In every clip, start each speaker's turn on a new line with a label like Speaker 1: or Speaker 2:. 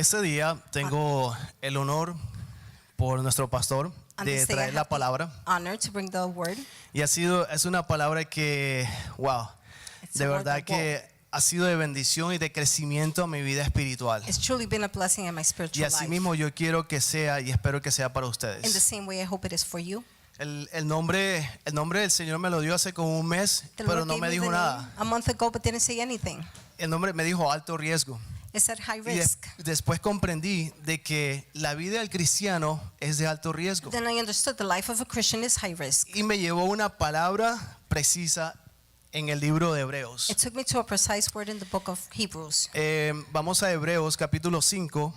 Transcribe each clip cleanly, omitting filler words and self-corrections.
Speaker 1: este día tengo el honor por nuestro pastor
Speaker 2: On
Speaker 1: de
Speaker 2: this day, I
Speaker 1: traer la
Speaker 2: have the
Speaker 1: palabra.
Speaker 2: honor to bring the word.
Speaker 1: Y es una palabra que, wow,
Speaker 2: It's
Speaker 1: de
Speaker 2: a word
Speaker 1: verdad
Speaker 2: that
Speaker 1: que ha sido de bendición y de crecimiento a mi vida espiritual.
Speaker 2: It's truly been a blessing in my
Speaker 1: Y
Speaker 2: spiritual
Speaker 1: así
Speaker 2: life.
Speaker 1: mismo yo quiero que sea y espero que sea para
Speaker 2: In the
Speaker 1: ustedes.
Speaker 2: same way, I hope it is for you.
Speaker 1: El nombre del Señor me lo dio hace como un mes,
Speaker 2: The
Speaker 1: pero
Speaker 2: Lord
Speaker 1: no
Speaker 2: gave
Speaker 1: me
Speaker 2: me
Speaker 1: dijo
Speaker 2: the
Speaker 1: nada.
Speaker 2: name a month ago, but didn't say anything.
Speaker 1: El nombre me dijo alto riesgo.
Speaker 2: It said high
Speaker 1: Y
Speaker 2: risk.
Speaker 1: después comprendí de que la vida del cristiano es de alto riesgo.
Speaker 2: Then I understood the life of a Christian is high risk.
Speaker 1: Y me llevó una palabra precisa en el libro de Hebreos.
Speaker 2: It took me to a precise word in the book of Hebrews.
Speaker 1: Vamos a Hebreos capítulo 5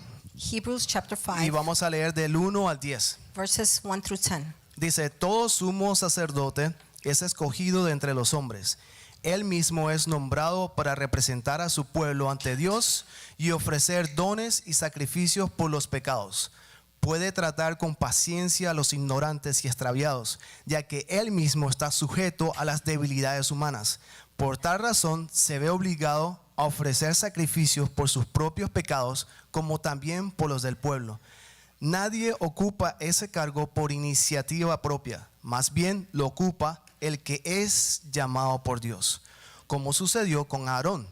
Speaker 2: Hebrews chapter
Speaker 1: y
Speaker 2: 5,
Speaker 1: vamos a leer del 1 al 10.
Speaker 2: verses 1 through 10.
Speaker 1: Dice, todo sumo sacerdote es escogido de entre los hombres. Él mismo es nombrado para representar a su pueblo ante Dios y ofrecer dones y sacrificios por los pecados. Puede tratar con paciencia a los ignorantes y extraviados, ya que él mismo está sujeto a las debilidades humanas. Por tal razón se ve obligado a ofrecer sacrificios por sus propios pecados, como también por los del pueblo. Nadie ocupa ese cargo por iniciativa propia, más bien lo ocupa el que es llamado por Dios, como sucedió con Aarón.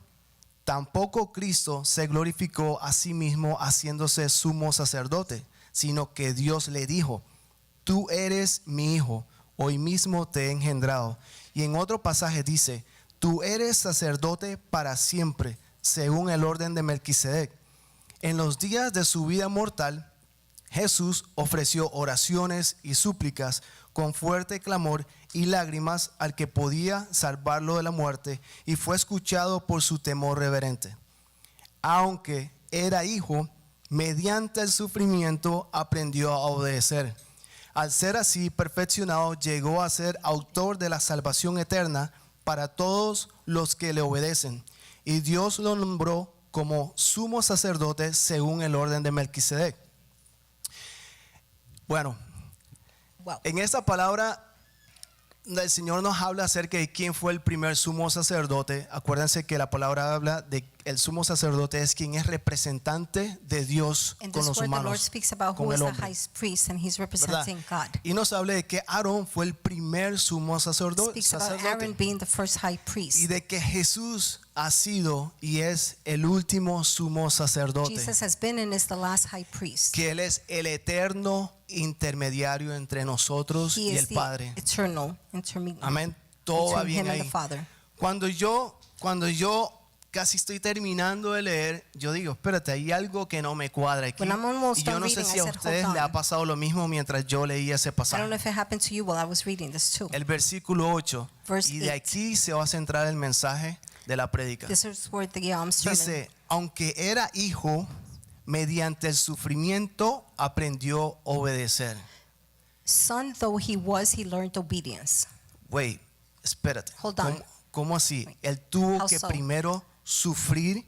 Speaker 1: Tampoco Cristo se glorificó a sí mismo haciéndose sumo sacerdote, sino que Dios le dijo, tú eres mi hijo, hoy mismo te he engendrado. Y en otro pasaje dice, tú eres sacerdote para siempre, según el orden de Melquisedec. En los días de su vida mortal, Jesús ofreció oraciones y súplicas con fuerte clamor y lágrimas al que podía salvarlo de la muerte, y fue escuchado por su temor reverente. Aunque era hijo, mediante el sufrimiento aprendió a obedecer. Al ser así perfeccionado, llegó a ser autor de la salvación eterna para todos los que le obedecen. Y Dios lo nombró como sumo sacerdote según el orden de Melquisedec. Bueno,
Speaker 2: Wow.
Speaker 1: en esta palabra el Señor nos habla acerca de quién fue el primer sumo sacerdote. Acuérdense que la palabra habla de el sumo sacerdote es quien es representante de Dios
Speaker 2: In
Speaker 1: con
Speaker 2: this
Speaker 1: los
Speaker 2: word, the Lord
Speaker 1: humanos,
Speaker 2: speaks about
Speaker 1: con
Speaker 2: who is
Speaker 1: el
Speaker 2: the
Speaker 1: hombre,
Speaker 2: high priest, and he's
Speaker 1: ¿verdad?
Speaker 2: representing God.
Speaker 1: Y nos habla de que Aarón fue el primer sumo sacerdote,
Speaker 2: Speaks about Aaron being the first high
Speaker 1: y
Speaker 2: priest.
Speaker 1: de que Jesús ha sido y es el último sumo sacerdote,
Speaker 2: Jesus has been and is the last high priest.
Speaker 1: que Él es el eterno intermediario entre nosotros
Speaker 2: He
Speaker 1: y
Speaker 2: is
Speaker 1: el
Speaker 2: the
Speaker 1: Padre.
Speaker 2: eternal intermediary
Speaker 1: Amén. Todo va
Speaker 2: between
Speaker 1: bien
Speaker 2: him and
Speaker 1: ahí.
Speaker 2: the Father.
Speaker 1: Cuando yo casi estoy terminando de leer, yo digo, espérate, hay algo que no me cuadra aquí.
Speaker 2: When I'm almost
Speaker 1: Y yo
Speaker 2: done
Speaker 1: no sé
Speaker 2: reading,
Speaker 1: si
Speaker 2: I
Speaker 1: a
Speaker 2: said,
Speaker 1: ustedes
Speaker 2: "Hold
Speaker 1: le ha
Speaker 2: on."
Speaker 1: pasado lo mismo mientras yo leía ese
Speaker 2: I don't know
Speaker 1: pasaje.
Speaker 2: if it happened to you while I was reading this too.
Speaker 1: El versículo 8.
Speaker 2: Verse
Speaker 1: Y de
Speaker 2: 8.
Speaker 1: aquí se va a centrar el mensaje de la prédica.
Speaker 2: This is where the sermon.
Speaker 1: Dice, aunque era hijo, mediante el sufrimiento aprendió a obedecer.
Speaker 2: Son though he was, he learned obedience.
Speaker 1: Wait, espérate.
Speaker 2: Hold on.
Speaker 1: ¿Cómo así? Él tuvo
Speaker 2: How
Speaker 1: que
Speaker 2: so?
Speaker 1: primero sufrir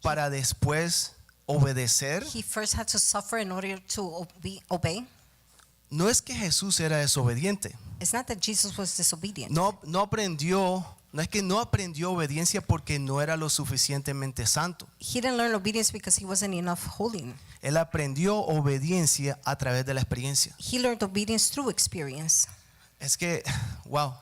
Speaker 1: para después obedecer.
Speaker 2: He first had to suffer in order to obey.
Speaker 1: No es que Jesús era desobediente.
Speaker 2: It's not that Jesus was disobedient.
Speaker 1: No es que no aprendió obediencia porque no era lo suficientemente santo.
Speaker 2: He didn't learn obedience because he wasn't enough holy.
Speaker 1: Él aprendió obediencia a través de la experiencia.
Speaker 2: He learned obedience through experience.
Speaker 1: Es que, wow,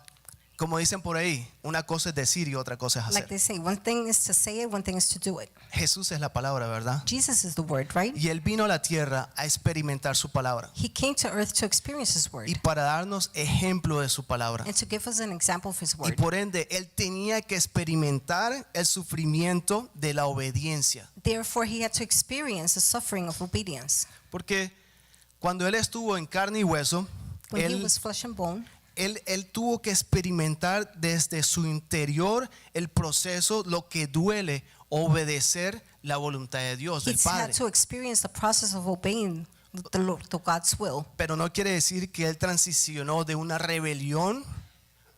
Speaker 1: como dicen por ahí, una cosa es decir y otra cosa es
Speaker 2: Like
Speaker 1: hacer.
Speaker 2: they say, one thing is to say it, one thing is to do it.
Speaker 1: Jesús es la palabra, ¿verdad?
Speaker 2: Jesus is the word, right?
Speaker 1: Y Él vino a la tierra a experimentar su palabra
Speaker 2: He came to earth to experience his word
Speaker 1: y para darnos ejemplo de su palabra.
Speaker 2: and to give us an example of his
Speaker 1: Y
Speaker 2: word.
Speaker 1: por ende, Él tenía que experimentar el sufrimiento de la obediencia.
Speaker 2: Therefore, he had to experience the suffering of obedience.
Speaker 1: Porque cuando Él estuvo en carne y hueso,
Speaker 2: When he
Speaker 1: Él
Speaker 2: was flesh and bone,
Speaker 1: él tuvo que experimentar desde su interior el proceso, lo que duele, obedecer la voluntad de Dios,
Speaker 2: he
Speaker 1: del
Speaker 2: had
Speaker 1: Padre.
Speaker 2: to experience the process of obeying the Lord, to God's will.
Speaker 1: Pero no quiere decir que Él transicionó de una rebelión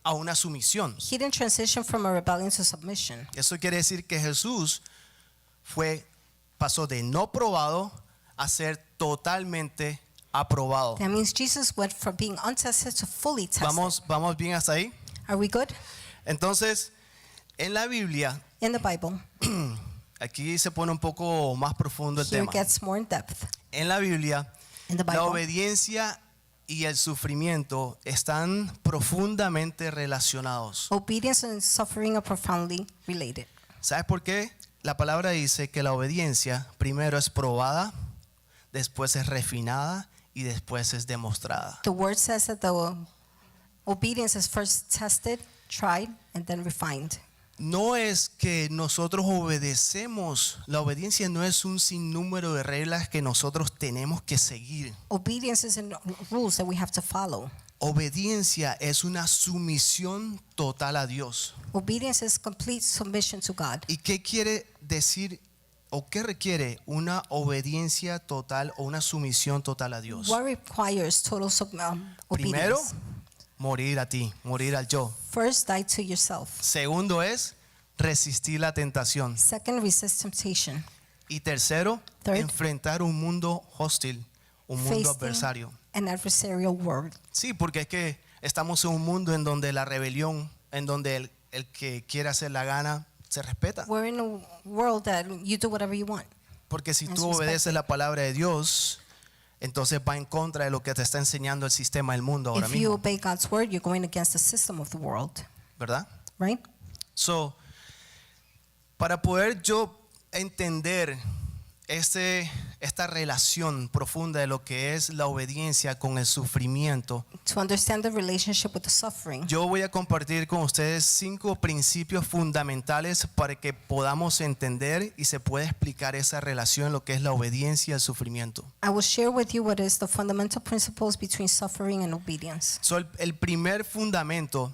Speaker 1: a una sumisión.
Speaker 2: He didn't transition from a rebellion to submission.
Speaker 1: Eso quiere decir que Jesús pasó de no probado a ser totalmente aprobado.
Speaker 2: That means Jesus went from being untested to fully tested.
Speaker 1: Vamos bien hasta ahí.
Speaker 2: Are we good?
Speaker 1: Entonces, en la Biblia,
Speaker 2: In the Bible,
Speaker 1: aquí se pone un poco más profundo el
Speaker 2: Here
Speaker 1: tema.
Speaker 2: it gets more in depth.
Speaker 1: En la Biblia,
Speaker 2: In the
Speaker 1: la
Speaker 2: Bible,
Speaker 1: obediencia y el sufrimiento están profundamente relacionados.
Speaker 2: obedience and suffering are profoundly related.
Speaker 1: ¿Sabes por qué? La palabra dice que la obediencia primero es probada, después es refinada y después es demostrada.
Speaker 2: The word says that the obedience is first tested, tried, and then refined.
Speaker 1: No es que nosotros obedecemos, la obediencia no es un sinnúmero de reglas que nosotros tenemos que seguir.
Speaker 2: Obedience is in rules that we have to follow.
Speaker 1: Obediencia es una sumisión total a Dios.
Speaker 2: Obedience is complete submission to God.
Speaker 1: ¿Y qué quiere decir o qué requiere una obediencia total o una sumisión total a Dios?
Speaker 2: What requires total
Speaker 1: Primero,
Speaker 2: obedience?
Speaker 1: morir a ti, morir al yo.
Speaker 2: First, die to yourself.
Speaker 1: Segundo es resistir la tentación.
Speaker 2: Second, resist temptation.
Speaker 1: Y tercero,
Speaker 2: Third,
Speaker 1: enfrentar un mundo hostil, un mundo
Speaker 2: Facing
Speaker 1: adversario.
Speaker 2: an adversarial world.
Speaker 1: Sí, porque es que estamos en un mundo en donde la rebelión, en donde el que quiere hacer la gana, se respeta.
Speaker 2: We're in a world that you do whatever you want.
Speaker 1: Porque si
Speaker 2: Es
Speaker 1: tú obedeces
Speaker 2: respected.
Speaker 1: la palabra de Dios, entonces va en contra de lo que te está enseñando el sistema del mundo ahora
Speaker 2: If you
Speaker 1: mismo,
Speaker 2: obey God's word, you're going against the system of the world,
Speaker 1: ¿verdad?
Speaker 2: right?
Speaker 1: So, para poder yo entender esta relación profunda de lo que es la obediencia con el sufrimiento,
Speaker 2: To understand the relationship with the suffering,
Speaker 1: yo voy a compartir con ustedes 5 principios fundamentales para que podamos entender y se pueda explicar esa relación, lo que es la obediencia y el sufrimiento.
Speaker 2: I will share with you what is the fundamental principles between suffering and obedience.
Speaker 1: So, el primer fundamento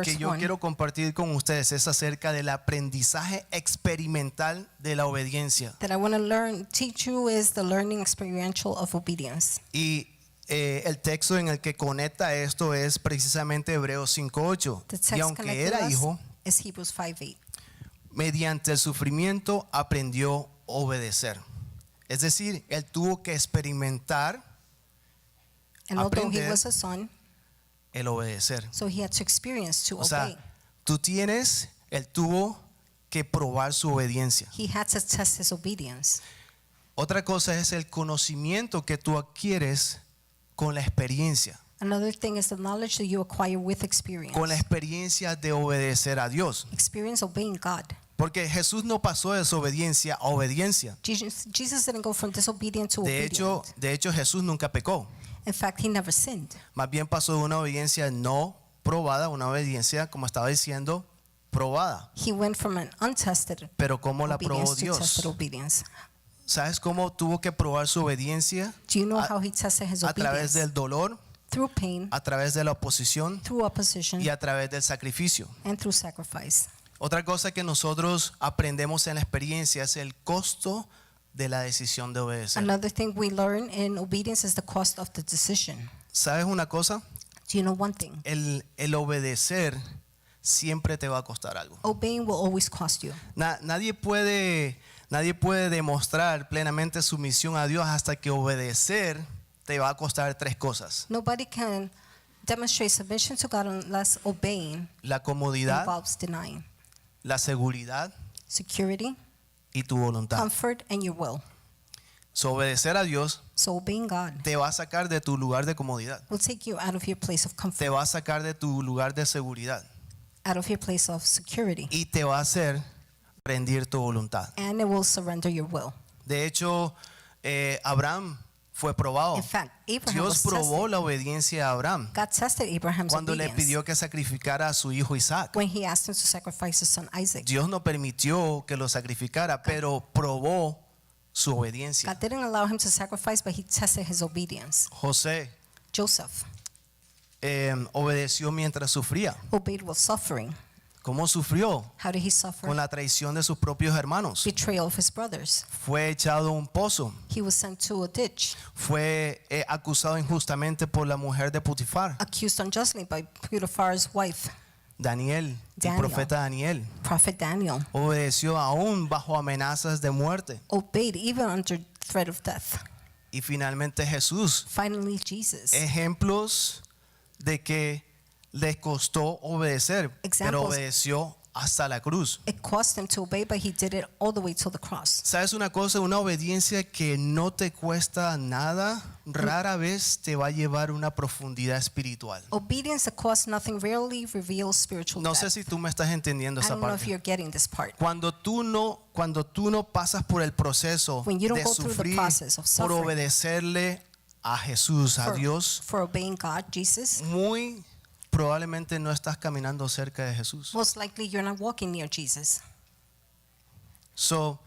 Speaker 1: que
Speaker 2: First
Speaker 1: yo
Speaker 2: one,
Speaker 1: quiero compartir con ustedes es acerca del aprendizaje experimental de la obediencia.
Speaker 2: that I want to teach you is the learning experiential of obedience.
Speaker 1: Y el texto en el que conecta esto es precisamente Hebreos 5:8.
Speaker 2: The
Speaker 1: Y
Speaker 2: text
Speaker 1: aunque
Speaker 2: connected
Speaker 1: era
Speaker 2: us
Speaker 1: hijo,
Speaker 2: is Hebrews 5:8.
Speaker 1: mediante el sufrimiento aprendió a obedecer. Es decir, él tuvo que experimentar
Speaker 2: And although he
Speaker 1: Aprender.
Speaker 2: was a son,
Speaker 1: el obedecer.
Speaker 2: so he had to experience to
Speaker 1: O sea,
Speaker 2: obey.
Speaker 1: él tuvo que probar su obediencia.
Speaker 2: He had to test his obedience.
Speaker 1: Otra cosa es el conocimiento que tú adquieres con la experiencia,
Speaker 2: Another thing is the knowledge that you acquire with experience.
Speaker 1: con la experiencia de obedecer a Dios.
Speaker 2: Experience obeying God.
Speaker 1: Porque Jesús no pasó de desobediencia a obediencia.
Speaker 2: Jesus didn't go from disobedient to
Speaker 1: De hecho, Jesús nunca pecó.
Speaker 2: In fact, he never sinned.
Speaker 1: Más bien pasó de una obediencia no probada a una obediencia, como estaba diciendo, probada.
Speaker 2: He went from an untested
Speaker 1: Pero ¿cómo la probó
Speaker 2: obedience to tested
Speaker 1: Dios?
Speaker 2: obedience.
Speaker 1: ¿Sabes cómo tuvo que probar su obediencia?
Speaker 2: Do you know
Speaker 1: A-
Speaker 2: how he tested his
Speaker 1: A través
Speaker 2: obedience?
Speaker 1: del dolor,
Speaker 2: Through pain,
Speaker 1: a través de la oposición
Speaker 2: through opposition,
Speaker 1: y a través del sacrificio.
Speaker 2: and through sacrifice.
Speaker 1: Otra cosa que nosotros aprendemos en la experiencia es el costo de la decisión de obedecer.
Speaker 2: Another thing we learn in obedience is the cost of the decision.
Speaker 1: ¿Sabes una cosa?
Speaker 2: Do you know one thing?
Speaker 1: El obedecer siempre te va a costar algo.
Speaker 2: Obeying will always cost you.
Speaker 1: Nadie puede demostrar plenamente sumisión a Dios hasta que obedecer te va a costar 3 cosas:
Speaker 2: Nobody can demonstrate submission to God unless obeying
Speaker 1: la comodidad,
Speaker 2: involves denying
Speaker 1: la seguridad
Speaker 2: security,
Speaker 1: y tu voluntad.
Speaker 2: comfort, and your will.
Speaker 1: So, obedecer a Dios
Speaker 2: So obeying God
Speaker 1: te va a sacar de tu lugar de comodidad,
Speaker 2: will take you out of your place of
Speaker 1: te
Speaker 2: comfort,
Speaker 1: va a sacar de tu lugar de seguridad
Speaker 2: out of your place of security,
Speaker 1: y te va a hacer rendir tu voluntad.
Speaker 2: and it will surrender your will.
Speaker 1: De hecho, Abraham fue probado.
Speaker 2: In fact, Abraham
Speaker 1: Dios
Speaker 2: was
Speaker 1: probó
Speaker 2: tested.
Speaker 1: la obediencia de Abraham
Speaker 2: God tested Abraham's
Speaker 1: cuando le
Speaker 2: obedience
Speaker 1: pidió que sacrificara a su hijo Isaac.
Speaker 2: when he asked him to sacrifice his son Isaac.
Speaker 1: Dios no permitió que lo sacrificara, pero probó su obediencia.
Speaker 2: God didn't allow him to sacrifice, but he tested his obedience.
Speaker 1: José
Speaker 2: Joseph
Speaker 1: obedeció mientras sufría.
Speaker 2: obeyed while suffering.
Speaker 1: ¿Cómo sufrió?
Speaker 2: How did he suffer?
Speaker 1: Con la traición de sus propios hermanos.
Speaker 2: Betrayal of his brothers.
Speaker 1: Fue echado a un pozo.
Speaker 2: He was sent to a ditch,
Speaker 1: Fue acusado injustamente por la mujer de Potifar.
Speaker 2: accused unjustly by Potiphar's wife,
Speaker 1: Daniel, el
Speaker 2: Daniel.
Speaker 1: profeta Daniel,
Speaker 2: Prophet Daniel.
Speaker 1: obedeció aún bajo amenazas de muerte.
Speaker 2: Obeyed even under threat of death.
Speaker 1: Y finalmente Jesús,
Speaker 2: Finally, Jesus.
Speaker 1: ejemplos de que le costó obedecer, pero
Speaker 2: Examples.
Speaker 1: obedeció hasta la cruz.
Speaker 2: It cost him to obey, but he did it all the way to the cross.
Speaker 1: ¿Sabes una cosa? Una obediencia que no te cuesta nada, rara vez te va a llevar a una profundidad espiritual.
Speaker 2: Obedience that costs nothing rarely reveals spiritual
Speaker 1: No
Speaker 2: depth.
Speaker 1: sé si tú me estás entendiendo
Speaker 2: I
Speaker 1: esa
Speaker 2: don't know if
Speaker 1: parte.
Speaker 2: you're getting this part.
Speaker 1: Cuando tú no pasas por el proceso
Speaker 2: When you don't
Speaker 1: de
Speaker 2: go through the
Speaker 1: sufrir
Speaker 2: process of
Speaker 1: por
Speaker 2: suffering
Speaker 1: obedecerle a Jesús, a Dios,
Speaker 2: For obeying God, Jesus,
Speaker 1: muy probablemente no estás caminando cerca de Jesús.
Speaker 2: most likely you're not walking near Jesus.
Speaker 1: So,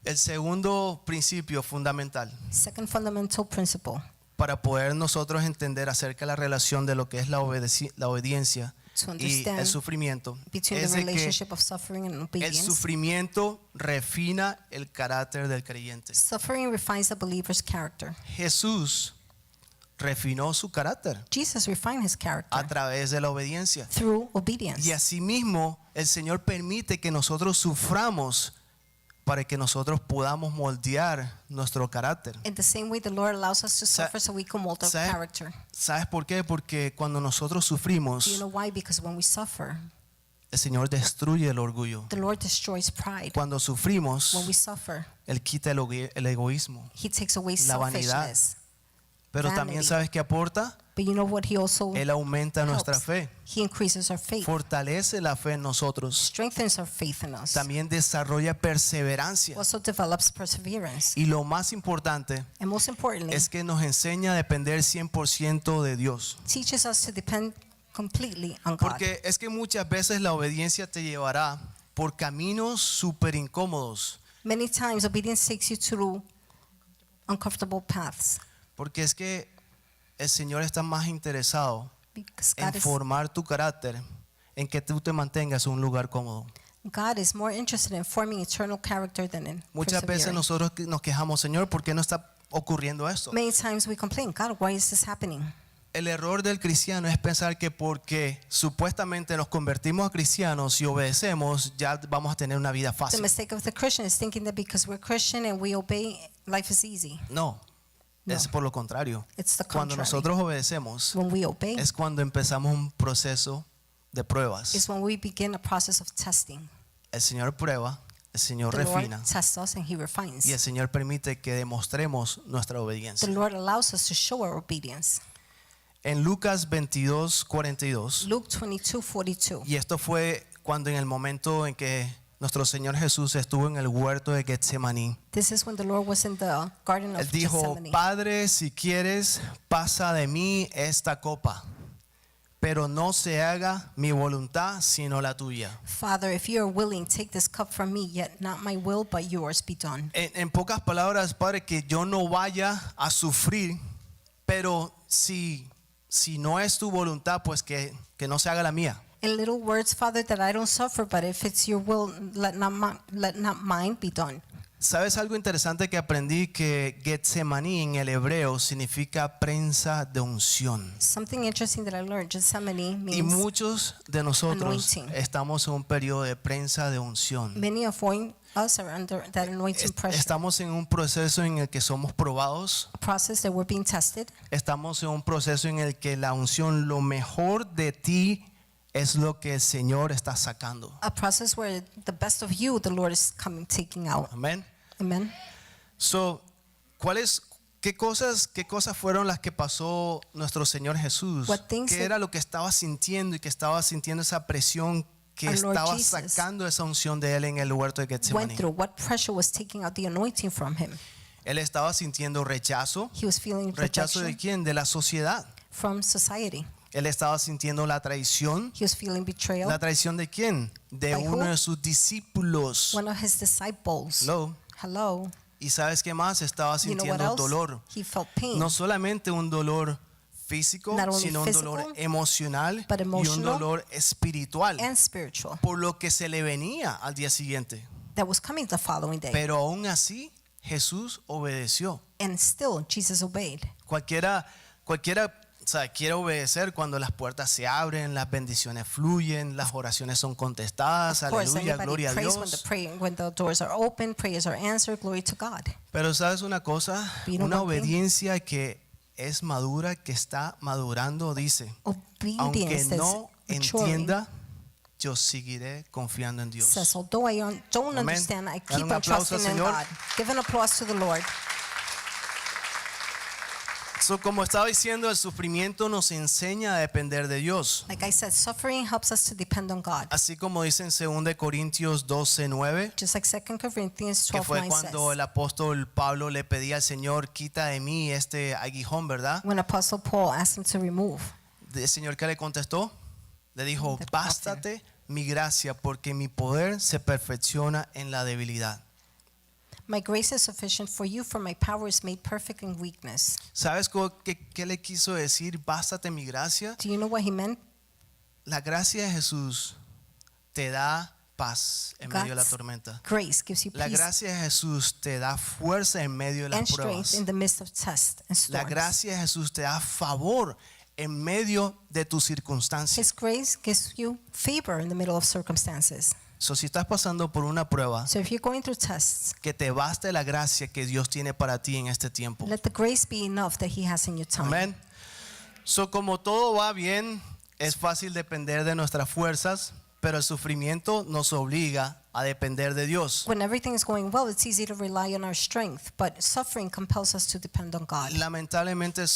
Speaker 1: el segundo principio fundamental
Speaker 2: Second fundamental principle
Speaker 1: para poder nosotros entender acerca de la relación de lo que es la obediencia
Speaker 2: to
Speaker 1: y
Speaker 2: understand
Speaker 1: el sufrimiento
Speaker 2: between
Speaker 1: es
Speaker 2: the
Speaker 1: de que
Speaker 2: relationship of suffering and
Speaker 1: el
Speaker 2: obedience.
Speaker 1: sufrimiento refina el carácter del creyente.
Speaker 2: Suffering refines the believer's character.
Speaker 1: Jesús refinó su carácter
Speaker 2: Jesus refined his
Speaker 1: a
Speaker 2: character
Speaker 1: través de la obediencia.
Speaker 2: through obedience.
Speaker 1: Y asimismo, el Señor permite que nosotros suframos para que nosotros podamos moldear nuestro carácter.
Speaker 2: In the same way, the Lord allows us to
Speaker 1: Sa-
Speaker 2: suffer so we can mold our
Speaker 1: ¿Sabe-
Speaker 2: character.
Speaker 1: ¿Sabes por qué? Porque cuando nosotros
Speaker 2: Do you
Speaker 1: sufrimos,
Speaker 2: know why? Because when we suffer,
Speaker 1: el Señor destruye el orgullo.
Speaker 2: the Lord destroys pride.
Speaker 1: Cuando sufrimos,
Speaker 2: When we suffer,
Speaker 1: Él quita el egoísmo.
Speaker 2: he takes away
Speaker 1: La vanidad.
Speaker 2: selfishness.
Speaker 1: Pero
Speaker 2: Vanity.
Speaker 1: también ¿sabes qué aporta?
Speaker 2: But you know what? He also
Speaker 1: Él aumenta nuestra
Speaker 2: helps.
Speaker 1: fe.
Speaker 2: He increases our faith,
Speaker 1: Fortalece la fe en nosotros.
Speaker 2: strengthens our faith in us,
Speaker 1: También desarrolla perseverancia.
Speaker 2: also develops perseverance.
Speaker 1: Y lo más importante
Speaker 2: And most importantly,
Speaker 1: es que nos enseña a depender 100% de Dios.
Speaker 2: teaches us to depend completely on God.
Speaker 1: Porque es que muchas veces la obediencia te llevará por caminos súper incómodos.
Speaker 2: Many times, obedience takes you through uncomfortable paths
Speaker 1: Porque es que el Señor está más interesado
Speaker 2: because
Speaker 1: en formar tu carácter, en que tú te mantengas en un lugar cómodo.
Speaker 2: God is more interested in forming eternal character than in
Speaker 1: Muchas veces
Speaker 2: persevering.
Speaker 1: nosotros nos quejamos, Señor, ¿por qué no está ocurriendo esto?
Speaker 2: Many times we complain, God, why is this happening?
Speaker 1: El error del cristiano es pensar que porque supuestamente nos convertimos a cristianos y obedecemos, ya vamos a tener una vida
Speaker 2: The
Speaker 1: fácil.
Speaker 2: mistake of the Christian is thinking that because we're Christian and we obey, life is easy.
Speaker 1: No,
Speaker 2: No.
Speaker 1: es por lo contrario.
Speaker 2: It's the
Speaker 1: Cuando
Speaker 2: contrary.
Speaker 1: nosotros obedecemos,
Speaker 2: When we obey
Speaker 1: es cuando empezamos un proceso de pruebas.
Speaker 2: is when we begin a process of testing.
Speaker 1: El Señor prueba, el Señor
Speaker 2: The
Speaker 1: refina
Speaker 2: Lord tests us and He refines.
Speaker 1: y el Señor permite que demostremos nuestra
Speaker 2: The
Speaker 1: obediencia.
Speaker 2: Lord allows us to show our obedience.
Speaker 1: En Lucas 22:42,
Speaker 2: Luke 22:42.
Speaker 1: y esto fue cuando en el momento en que nuestro Señor Jesús estuvo en el huerto de Getsemaní,
Speaker 2: This is when the Lord was in the Garden
Speaker 1: Él
Speaker 2: of
Speaker 1: dijo,
Speaker 2: Gethsemane.
Speaker 1: Padre, si quieres, pasa de mí esta copa, pero no se haga mi voluntad, sino la tuya.
Speaker 2: Father, if you are willing, take this cup from me, yet not my will, but yours be done.
Speaker 1: En pocas palabras, Padre, que yo no vaya a sufrir, pero si no es tu voluntad, pues que no se haga la mía.
Speaker 2: In little words, Father, that I don't suffer, but if it's your will, let not mine be done.
Speaker 1: ¿Sabes algo interesante que aprendí? Que Getsemaní en el hebreo significa prensa de unción.
Speaker 2: Something interesting that I learned, Gethsemane
Speaker 1: Y
Speaker 2: means
Speaker 1: muchos de nosotros
Speaker 2: anointing.
Speaker 1: estamos en un periodo de prensa de unción.
Speaker 2: many of us are under that anointing pressure.
Speaker 1: Estamos en un proceso en el que somos probados.
Speaker 2: A process that we're being tested.
Speaker 1: Estamos en un proceso en el que la unción, lo mejor de ti, es lo que el Señor está sacando.
Speaker 2: A process where the best of you, the Lord is taking out.
Speaker 1: Amén.
Speaker 2: Amen.
Speaker 1: So, qué cosas fueron las que pasó nuestro Señor Jesús?
Speaker 2: What things
Speaker 1: ¿Qué
Speaker 2: that-
Speaker 1: era lo que estaba sintiendo y que estaba sintiendo esa presión que
Speaker 2: Our Lord
Speaker 1: estaba
Speaker 2: Jesus
Speaker 1: sacando esa unción de él en el huerto de
Speaker 2: Went
Speaker 1: Getsemaní?
Speaker 2: through what pressure was taking out the anointing from him.
Speaker 1: Él estaba sintiendo rechazo.
Speaker 2: He was feeling
Speaker 1: ¿Rechazo de
Speaker 2: rejection
Speaker 1: quién? De la sociedad.
Speaker 2: from society.
Speaker 1: Él estaba sintiendo la traición.
Speaker 2: He was feeling betrayal.
Speaker 1: ¿La traición de quién? De
Speaker 2: By
Speaker 1: uno
Speaker 2: who?
Speaker 1: de sus discípulos.
Speaker 2: One of his disciples.
Speaker 1: Hello.
Speaker 2: Hello.
Speaker 1: ¿Y sabes qué más? Estaba
Speaker 2: You know what
Speaker 1: sintiendo
Speaker 2: else?
Speaker 1: dolor.
Speaker 2: He felt pain.
Speaker 1: No solamente un dolor físico,
Speaker 2: Not only
Speaker 1: sino un
Speaker 2: physical,
Speaker 1: dolor emocional
Speaker 2: but
Speaker 1: y un
Speaker 2: emotional
Speaker 1: dolor espiritual
Speaker 2: and spiritual
Speaker 1: por lo que se le venía al día siguiente.
Speaker 2: that was coming the following day.
Speaker 1: Pero aún así Jesús obedeció.
Speaker 2: And still, Jesus obeyed.
Speaker 1: Cualquiera quiere obedecer cuando las puertas se abren, las bendiciones fluyen, las oraciones son contestadas,
Speaker 2: Of course,
Speaker 1: aleluya,
Speaker 2: anybody
Speaker 1: gloria a
Speaker 2: prays
Speaker 1: Dios.
Speaker 2: when the doors are open, prayers are answered, glory to God.
Speaker 1: Pero sabes una cosa,
Speaker 2: You know
Speaker 1: una
Speaker 2: one thing?
Speaker 1: obediencia que es madura, que está madurando, dice, aunque
Speaker 2: Obedience
Speaker 1: no
Speaker 2: that's maturing,
Speaker 1: entienda yo seguiré confiando en Dios.
Speaker 2: says, although I don't
Speaker 1: Amén.
Speaker 2: understand, I
Speaker 1: Dale
Speaker 2: keep
Speaker 1: un
Speaker 2: on
Speaker 1: aplauso al
Speaker 2: trusting in
Speaker 1: Señor.
Speaker 2: God. Give an applause to the Lord.
Speaker 1: So, como estaba diciendo, el sufrimiento nos enseña a depender de Dios.
Speaker 2: Like I said, suffering helps us to depend on God.
Speaker 1: Así como dice en 2 Corintios 12:9,
Speaker 2: Just like 2 Corinthians
Speaker 1: que fue
Speaker 2: 12:9
Speaker 1: cuando
Speaker 2: says.
Speaker 1: el apóstol Pablo le pedía al Señor, quita de mí este aguijón, ¿verdad?
Speaker 2: When Apostle Paul asked him to remove,
Speaker 1: El Señor que le contestó, le dijo,
Speaker 2: The
Speaker 1: bástate mi gracia porque mi poder se perfecciona en la debilidad.
Speaker 2: my grace is sufficient for you, for my power is made perfect in weakness.
Speaker 1: ¿Sabes qué le quiso decir? Bástate mi gracia.
Speaker 2: Do you know what he meant?
Speaker 1: La gracia de Jesús te da paz en medio de la
Speaker 2: God's
Speaker 1: tormenta.
Speaker 2: grace gives you
Speaker 1: La
Speaker 2: peace
Speaker 1: gracia de Jesús te da fuerza en medio de
Speaker 2: and
Speaker 1: las
Speaker 2: strength
Speaker 1: pruebas.
Speaker 2: in the midst of tests and
Speaker 1: La
Speaker 2: storms.
Speaker 1: gracia de Jesús te da favor en medio de tus circunstancias.
Speaker 2: His grace gives you favor in the middle of circumstances.
Speaker 1: So, si estás pasando por una prueba,
Speaker 2: So if you're going through tests,
Speaker 1: que te baste la gracia que Dios tiene para ti en este tiempo.
Speaker 2: let the grace be enough that he has in your time.
Speaker 1: Amén. So, como todo va bien, es fácil depender de nuestras fuerzas, pero el sufrimiento nos obliga a depender de Dios.
Speaker 2: When everything is going well, it's easy to rely on our strength, but suffering compels us to depend on God.
Speaker 1: Lamentablemente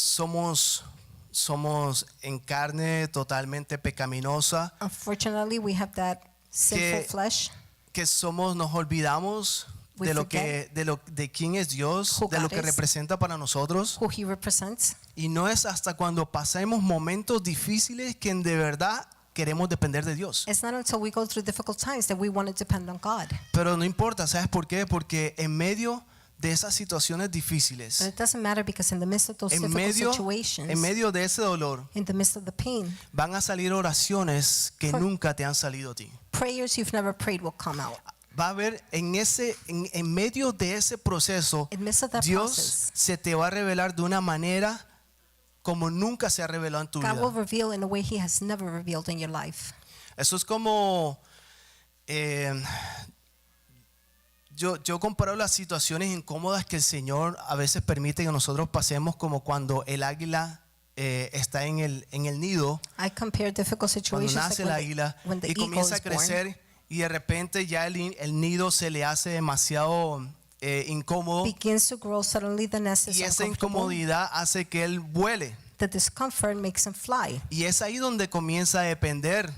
Speaker 1: somos en carne totalmente pecaminosa,
Speaker 2: Unfortunately, we have that sinful
Speaker 1: Que-
Speaker 2: flesh.
Speaker 1: que nos olvidamos
Speaker 2: We forget
Speaker 1: de quién es Dios,
Speaker 2: who
Speaker 1: de lo
Speaker 2: God
Speaker 1: que
Speaker 2: is.
Speaker 1: representa para nosotros.
Speaker 2: Who he represents.
Speaker 1: Y no es hasta cuando pasemos momentos difíciles que de verdad queremos depender de Dios.
Speaker 2: It's not until we go through difficult times that we want to depend on God.
Speaker 1: Pero no importa, ¿sabes por qué? Porque en medio de esas situaciones difíciles,
Speaker 2: But it doesn't matter because in the midst of those
Speaker 1: en
Speaker 2: difficult situations,
Speaker 1: medio de ese dolor,
Speaker 2: in the midst of the pain,
Speaker 1: van a salir oraciones que
Speaker 2: For-
Speaker 1: nunca te han salido a ti.
Speaker 2: prayers you've never prayed will come out.
Speaker 1: Va a haber en medio de ese proceso,
Speaker 2: In the midst of that
Speaker 1: Dios
Speaker 2: process,
Speaker 1: se te va a revelar de una manera como nunca se ha revelado en tu
Speaker 2: God will
Speaker 1: vida.
Speaker 2: reveal in a way he has never revealed in your life.
Speaker 1: Eso es como yo comparo las situaciones incómodas que el Señor a veces permite que nosotros pasemos, como cuando el águila está en el nido,
Speaker 2: I compare difficult
Speaker 1: cuando
Speaker 2: situations
Speaker 1: nace el
Speaker 2: like
Speaker 1: águila
Speaker 2: when the
Speaker 1: y
Speaker 2: eagle
Speaker 1: comienza
Speaker 2: is
Speaker 1: a crecer
Speaker 2: born,
Speaker 1: y de repente ya el nido se le hace demasiado incómodo
Speaker 2: begins to grow, suddenly the nest is
Speaker 1: y esa
Speaker 2: uncomfortable.
Speaker 1: incomodidad hace que él vuele.
Speaker 2: The discomfort makes him fly.
Speaker 1: Y es ahí donde comienza a depender,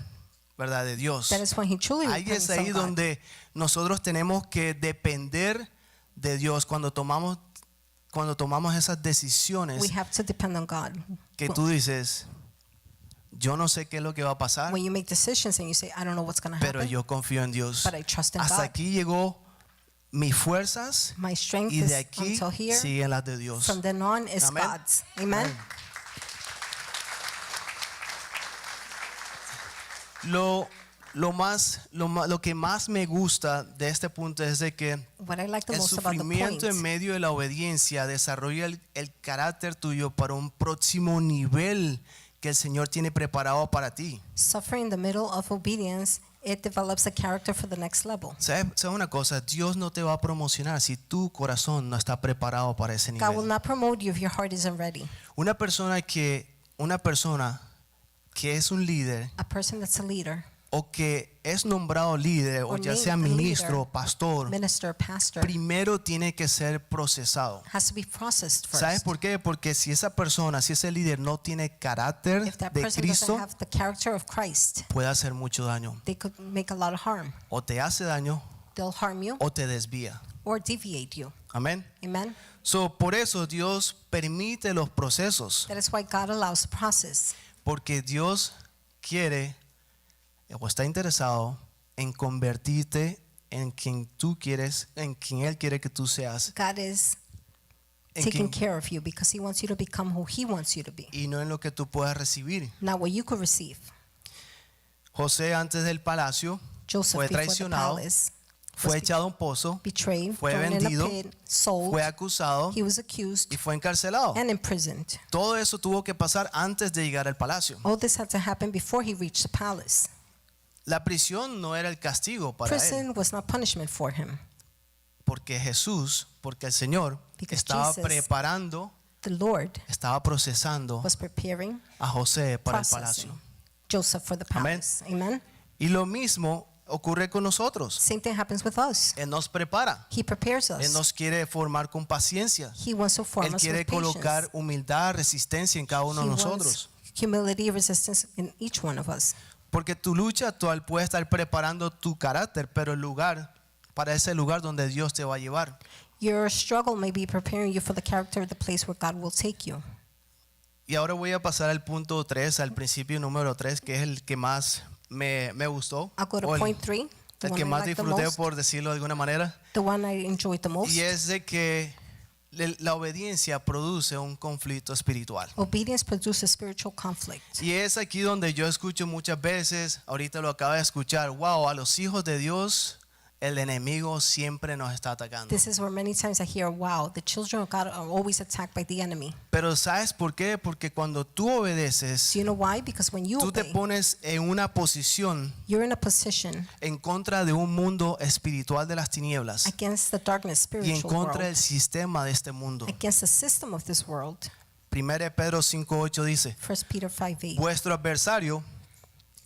Speaker 1: ¿verdad?, de Dios.
Speaker 2: That is when he truly
Speaker 1: Ahí
Speaker 2: depends
Speaker 1: es ahí
Speaker 2: on God.
Speaker 1: donde nosotros tenemos que depender de Dios cuando tomamos esas decisiones
Speaker 2: We have to depend on God.
Speaker 1: que tú dices, yo no sé qué es lo que va a pasar,
Speaker 2: When you make decisions and you say, I don't know what's going to
Speaker 1: pero
Speaker 2: happen,
Speaker 1: yo confío en Dios.
Speaker 2: but I trust in
Speaker 1: Hasta
Speaker 2: God.
Speaker 1: aquí llegó mis fuerzas
Speaker 2: My strength
Speaker 1: y
Speaker 2: is
Speaker 1: de aquí
Speaker 2: until here.
Speaker 1: siguen las de Dios.
Speaker 2: From then on is
Speaker 1: Amén.
Speaker 2: God's. Amen.
Speaker 1: Lo que más me gusta de este punto es de que
Speaker 2: What I like the
Speaker 1: el
Speaker 2: most about the point,
Speaker 1: sufrimiento en medio de la obediencia desarrolla el carácter tuyo para un próximo nivel que el Señor tiene preparado para ti.
Speaker 2: suffering in the middle of obedience, it develops a character for the next level.
Speaker 1: ¿Sabes una cosa? Dios no te va a promocionar si tu corazón no está preparado para ese
Speaker 2: God will
Speaker 1: nivel.
Speaker 2: not promote you if your heart isn't ready.
Speaker 1: Una persona que es un líder
Speaker 2: A person that's a leader,
Speaker 1: o que es nombrado líder o
Speaker 2: Or
Speaker 1: ya
Speaker 2: named
Speaker 1: sea
Speaker 2: a
Speaker 1: ministro,
Speaker 2: leader,
Speaker 1: pastor,
Speaker 2: minister, pastor,
Speaker 1: primero tiene que ser procesado.
Speaker 2: has to be processed first.
Speaker 1: ¿Sabes por qué? Porque si ese líder no tiene carácter
Speaker 2: If that
Speaker 1: de
Speaker 2: person
Speaker 1: Cristo,
Speaker 2: doesn't have the character of Christ,
Speaker 1: puede hacer mucho daño.
Speaker 2: they could make a lot of harm.
Speaker 1: O te hace daño
Speaker 2: They'll harm you
Speaker 1: o te desvía.
Speaker 2: or deviate you.
Speaker 1: Amén.
Speaker 2: Amen.
Speaker 1: So, por eso Dios permite los procesos,
Speaker 2: That is why God allows the process.
Speaker 1: porque Dios quiere o está interesado en convertirte en quien tú quieres, en quien Él quiere que tú seas,
Speaker 2: God is
Speaker 1: en
Speaker 2: taking
Speaker 1: quien-
Speaker 2: care of you because he wants you to become who he wants you to be,
Speaker 1: y no en lo que tú puedas recibir.
Speaker 2: not what you could receive.
Speaker 1: José, antes del palacio,
Speaker 2: Joseph
Speaker 1: fue
Speaker 2: before the
Speaker 1: traicionado,
Speaker 2: palace
Speaker 1: fue
Speaker 2: was
Speaker 1: echado a un pozo,
Speaker 2: betrayed,
Speaker 1: fue
Speaker 2: thrown in a
Speaker 1: vendido,
Speaker 2: pit, sold,
Speaker 1: fue acusado
Speaker 2: he was accused
Speaker 1: y fue encarcelado.
Speaker 2: and imprisoned.
Speaker 1: Todo eso tuvo que pasar antes de llegar al palacio.
Speaker 2: All this had to happen before he reached the palace.
Speaker 1: La prisión no era el castigo para él,
Speaker 2: Prison was not punishment for him.
Speaker 1: porque el Señor
Speaker 2: Because
Speaker 1: estaba
Speaker 2: Jesus
Speaker 1: preparando,
Speaker 2: The Lord
Speaker 1: estaba procesando
Speaker 2: was preparing,
Speaker 1: a José para el
Speaker 2: processing
Speaker 1: palacio.
Speaker 2: Joseph for the
Speaker 1: Amén.
Speaker 2: palace. Amen.
Speaker 1: Y lo mismo ocurre con nosotros.
Speaker 2: Same thing happens with us.
Speaker 1: Él nos prepara.
Speaker 2: He prepares
Speaker 1: Él
Speaker 2: us.
Speaker 1: nos quiere formar con paciencia.
Speaker 2: He wants to form
Speaker 1: Él
Speaker 2: us
Speaker 1: quiere
Speaker 2: with
Speaker 1: colocar
Speaker 2: patience.
Speaker 1: humildad, resistencia en cada uno de
Speaker 2: He
Speaker 1: nosotros.
Speaker 2: wants humility, resistance in each one of us.
Speaker 1: Porque tu lucha actual puede estar preparando tu carácter, pero el lugar, para ese lugar donde Dios te va a llevar.
Speaker 2: Your struggle may be preparing you for the character of the place where God will take you.
Speaker 1: Y ahora voy a pasar al punto 3, al principio número 3, que es el que más me gustó.
Speaker 2: I'll go to
Speaker 1: o
Speaker 2: point 3, the
Speaker 1: el
Speaker 2: one
Speaker 1: que
Speaker 2: I
Speaker 1: más
Speaker 2: like the
Speaker 1: disfruté,
Speaker 2: most,
Speaker 1: por decirlo de alguna manera.
Speaker 2: the one I enjoyed the most.
Speaker 1: Y es de que la obediencia produce un conflicto espiritual.
Speaker 2: Obedience produces spiritual conflict.
Speaker 1: Y es aquí donde yo escucho muchas veces, ahorita lo acabo de escuchar, wow, a los hijos de Dios el enemigo siempre nos está atacando.
Speaker 2: This is where many times I hear, wow, the children of God are always attacked by the enemy.
Speaker 1: Pero ¿sabes por qué? Porque cuando tú obedeces,
Speaker 2: Do you know why? Because when you
Speaker 1: tú te
Speaker 2: obey,
Speaker 1: pones en una posición
Speaker 2: you're in a position
Speaker 1: en contra de un mundo espiritual de las tinieblas
Speaker 2: against the darkness,
Speaker 1: y en
Speaker 2: spiritual
Speaker 1: contra del
Speaker 2: world,
Speaker 1: sistema de este mundo.
Speaker 2: against the system of this world.
Speaker 1: 1 Pedro 5:8 dice,
Speaker 2: 1 Peter 5:8.
Speaker 1: vuestro adversario,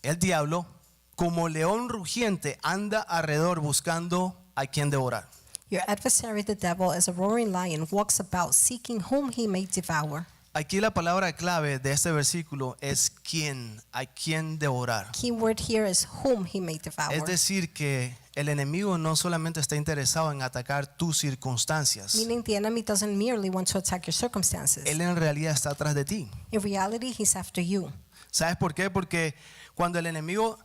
Speaker 1: el diablo, como león rugiente, anda alrededor buscando a quien devorar.
Speaker 2: Your adversary, the devil, as a roaring lion, walks about seeking whom he may devour.
Speaker 1: Aquí la palabra clave de este versículo es quién, a quien devorar.
Speaker 2: Key word here is whom he may devour.
Speaker 1: Es decir, que el enemigo no solamente está interesado en atacar tus circunstancias,
Speaker 2: Meaning the enemy doesn't merely want to attack your circumstances.
Speaker 1: él en realidad está atrás de ti.
Speaker 2: In reality, he's after you.
Speaker 1: ¿Sabes por qué? Porque cuando el enemigo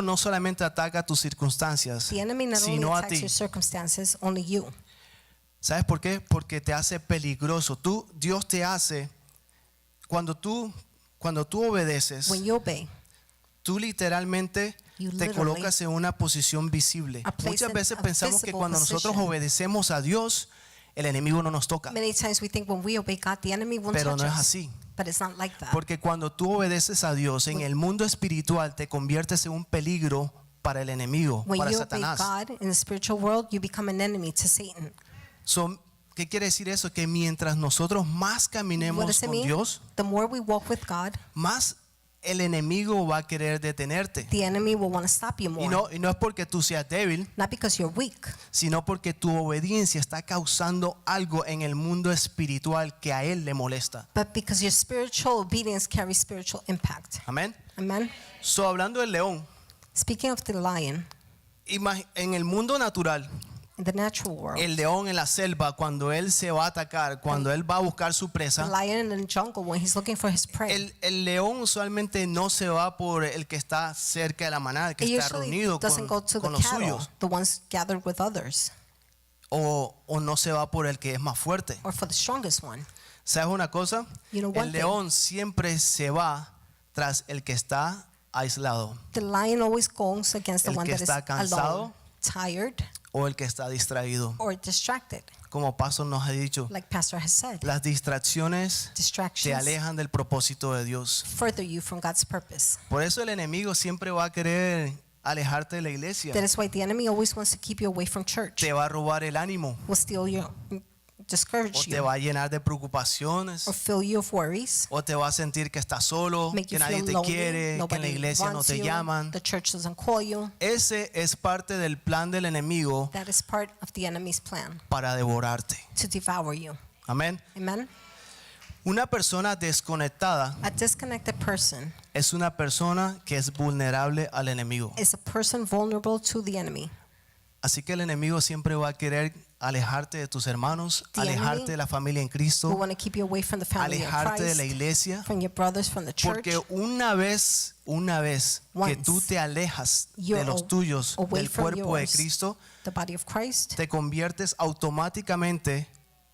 Speaker 1: no solamente ataca tus circunstancias,
Speaker 2: The enemy not only
Speaker 1: sino a
Speaker 2: attacks
Speaker 1: ti.
Speaker 2: your circumstances, only you.
Speaker 1: ¿Sabes por qué? Porque te hace peligroso. Dios te hace, cuando tú obedeces,
Speaker 2: When you obey,
Speaker 1: tú literalmente
Speaker 2: You
Speaker 1: te
Speaker 2: literally
Speaker 1: colocas en una posición visible.
Speaker 2: are placed
Speaker 1: Muchas
Speaker 2: in
Speaker 1: veces
Speaker 2: a
Speaker 1: pensamos que
Speaker 2: visible
Speaker 1: cuando nosotros
Speaker 2: position.
Speaker 1: obedecemos a Dios, el enemigo no nos toca.
Speaker 2: many times we think when we obey God, the enemy won't
Speaker 1: Pero
Speaker 2: touch
Speaker 1: no es
Speaker 2: us.
Speaker 1: así.
Speaker 2: But it's not like that.
Speaker 1: Porque cuando tú obedeces a Dios en el mundo espiritual, te conviertes en un peligro para el enemigo,
Speaker 2: When
Speaker 1: para
Speaker 2: you obey
Speaker 1: Satanás.
Speaker 2: God in the spiritual world, you become an enemy to Satan.
Speaker 1: ¿Qué quiere decir eso? Que mientras nosotros más
Speaker 2: What
Speaker 1: caminemos
Speaker 2: does it
Speaker 1: con
Speaker 2: mean?
Speaker 1: Dios,
Speaker 2: The more we walk with God,
Speaker 1: más el enemigo va a querer detenerte.
Speaker 2: the enemy will want to stop you more.
Speaker 1: Y no es porque tú seas débil,
Speaker 2: Not because you're weak,
Speaker 1: sino porque tu obediencia está causando algo en el mundo espiritual que a él le molesta.
Speaker 2: but because your spiritual obedience carries spiritual impact.
Speaker 1: Amén.
Speaker 2: Amen.
Speaker 1: Hablando del león,
Speaker 2: Speaking of the lion,
Speaker 1: en el mundo natural,
Speaker 2: in the natural world,
Speaker 1: el león en la selva, cuando él se va a atacar, cuando él va a buscar su
Speaker 2: the
Speaker 1: presa,
Speaker 2: lion in the jungle, when he's looking for his prey,
Speaker 1: el león usualmente no se va por el que está cerca de la manada, el que
Speaker 2: it
Speaker 1: está
Speaker 2: usually
Speaker 1: reunido
Speaker 2: doesn't go to
Speaker 1: con
Speaker 2: the
Speaker 1: los
Speaker 2: cattle,
Speaker 1: suyos,
Speaker 2: the ones gathered with others,
Speaker 1: o no se va por el que es más fuerte.
Speaker 2: or for the strongest one.
Speaker 1: ¿Sabes una cosa?
Speaker 2: You know one
Speaker 1: El león siempre se va tras el que está aislado
Speaker 2: The lion always goes against the
Speaker 1: El
Speaker 2: one
Speaker 1: que
Speaker 2: that is
Speaker 1: está cansado.
Speaker 2: alone, tired,
Speaker 1: o el que está distraído.
Speaker 2: or distracted.
Speaker 1: Como Pastor nos ha dicho,
Speaker 2: Like Pastor has said,
Speaker 1: las distracciones te
Speaker 2: distractions
Speaker 1: alejan del propósito de Dios.
Speaker 2: further you from God's purpose.
Speaker 1: Por eso el enemigo siempre va a querer alejarte de la iglesia.
Speaker 2: That is why the enemy always wants to keep you away from church.
Speaker 1: Te va a robar el ánimo
Speaker 2: Will steal you,
Speaker 1: o
Speaker 2: discourage
Speaker 1: te
Speaker 2: you,
Speaker 1: va a llenar de preocupaciones
Speaker 2: or fill you of worries,
Speaker 1: o te va a sentir que estás solo,
Speaker 2: make
Speaker 1: que
Speaker 2: you
Speaker 1: nadie
Speaker 2: feel
Speaker 1: te
Speaker 2: lonely,
Speaker 1: quiere, que en la
Speaker 2: nobody
Speaker 1: iglesia no
Speaker 2: wants
Speaker 1: te
Speaker 2: you,
Speaker 1: llaman.
Speaker 2: the church doesn't call you.
Speaker 1: Ese es parte del plan del enemigo
Speaker 2: That is part of the enemy's plan,
Speaker 1: para devorarte.
Speaker 2: to devour you.
Speaker 1: Amén.
Speaker 2: Amen.
Speaker 1: Una persona desconectada
Speaker 2: A disconnected person
Speaker 1: es una persona que es vulnerable al enemigo.
Speaker 2: is a person vulnerable to the enemy.
Speaker 1: Así que el enemigo siempre va a querer alejarte de tus hermanos,
Speaker 2: The
Speaker 1: alejarte
Speaker 2: enemy
Speaker 1: de la familia en
Speaker 2: Who
Speaker 1: Cristo,
Speaker 2: want to keep you away from the family of
Speaker 1: alejarte de la
Speaker 2: Christ,
Speaker 1: iglesia,
Speaker 2: from your brothers, from the church.
Speaker 1: porque una vez que
Speaker 2: Once
Speaker 1: tú te alejas
Speaker 2: you're
Speaker 1: de los tuyos,
Speaker 2: away
Speaker 1: del
Speaker 2: from
Speaker 1: cuerpo de
Speaker 2: yours,
Speaker 1: Cristo,
Speaker 2: the body of Christ,
Speaker 1: te conviertes automáticamente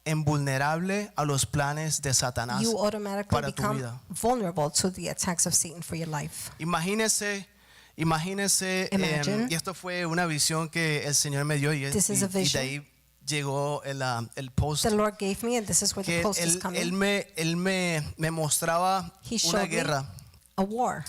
Speaker 1: en vulnerable a los planes de Satanás
Speaker 2: you automatically
Speaker 1: para tu
Speaker 2: become
Speaker 1: vida.
Speaker 2: vulnerable to the attacks of Satan for your life.
Speaker 1: Imagínese,
Speaker 2: Imagine.
Speaker 1: y esto fue una visión que el Señor me dio y
Speaker 2: This is a
Speaker 1: de
Speaker 2: vision.
Speaker 1: ahí llegó el post
Speaker 2: The Lord gave me, and this is where the
Speaker 1: que
Speaker 2: post is
Speaker 1: él
Speaker 2: coming.
Speaker 1: me mostraba
Speaker 2: He
Speaker 1: una
Speaker 2: showed me
Speaker 1: guerra
Speaker 2: a war,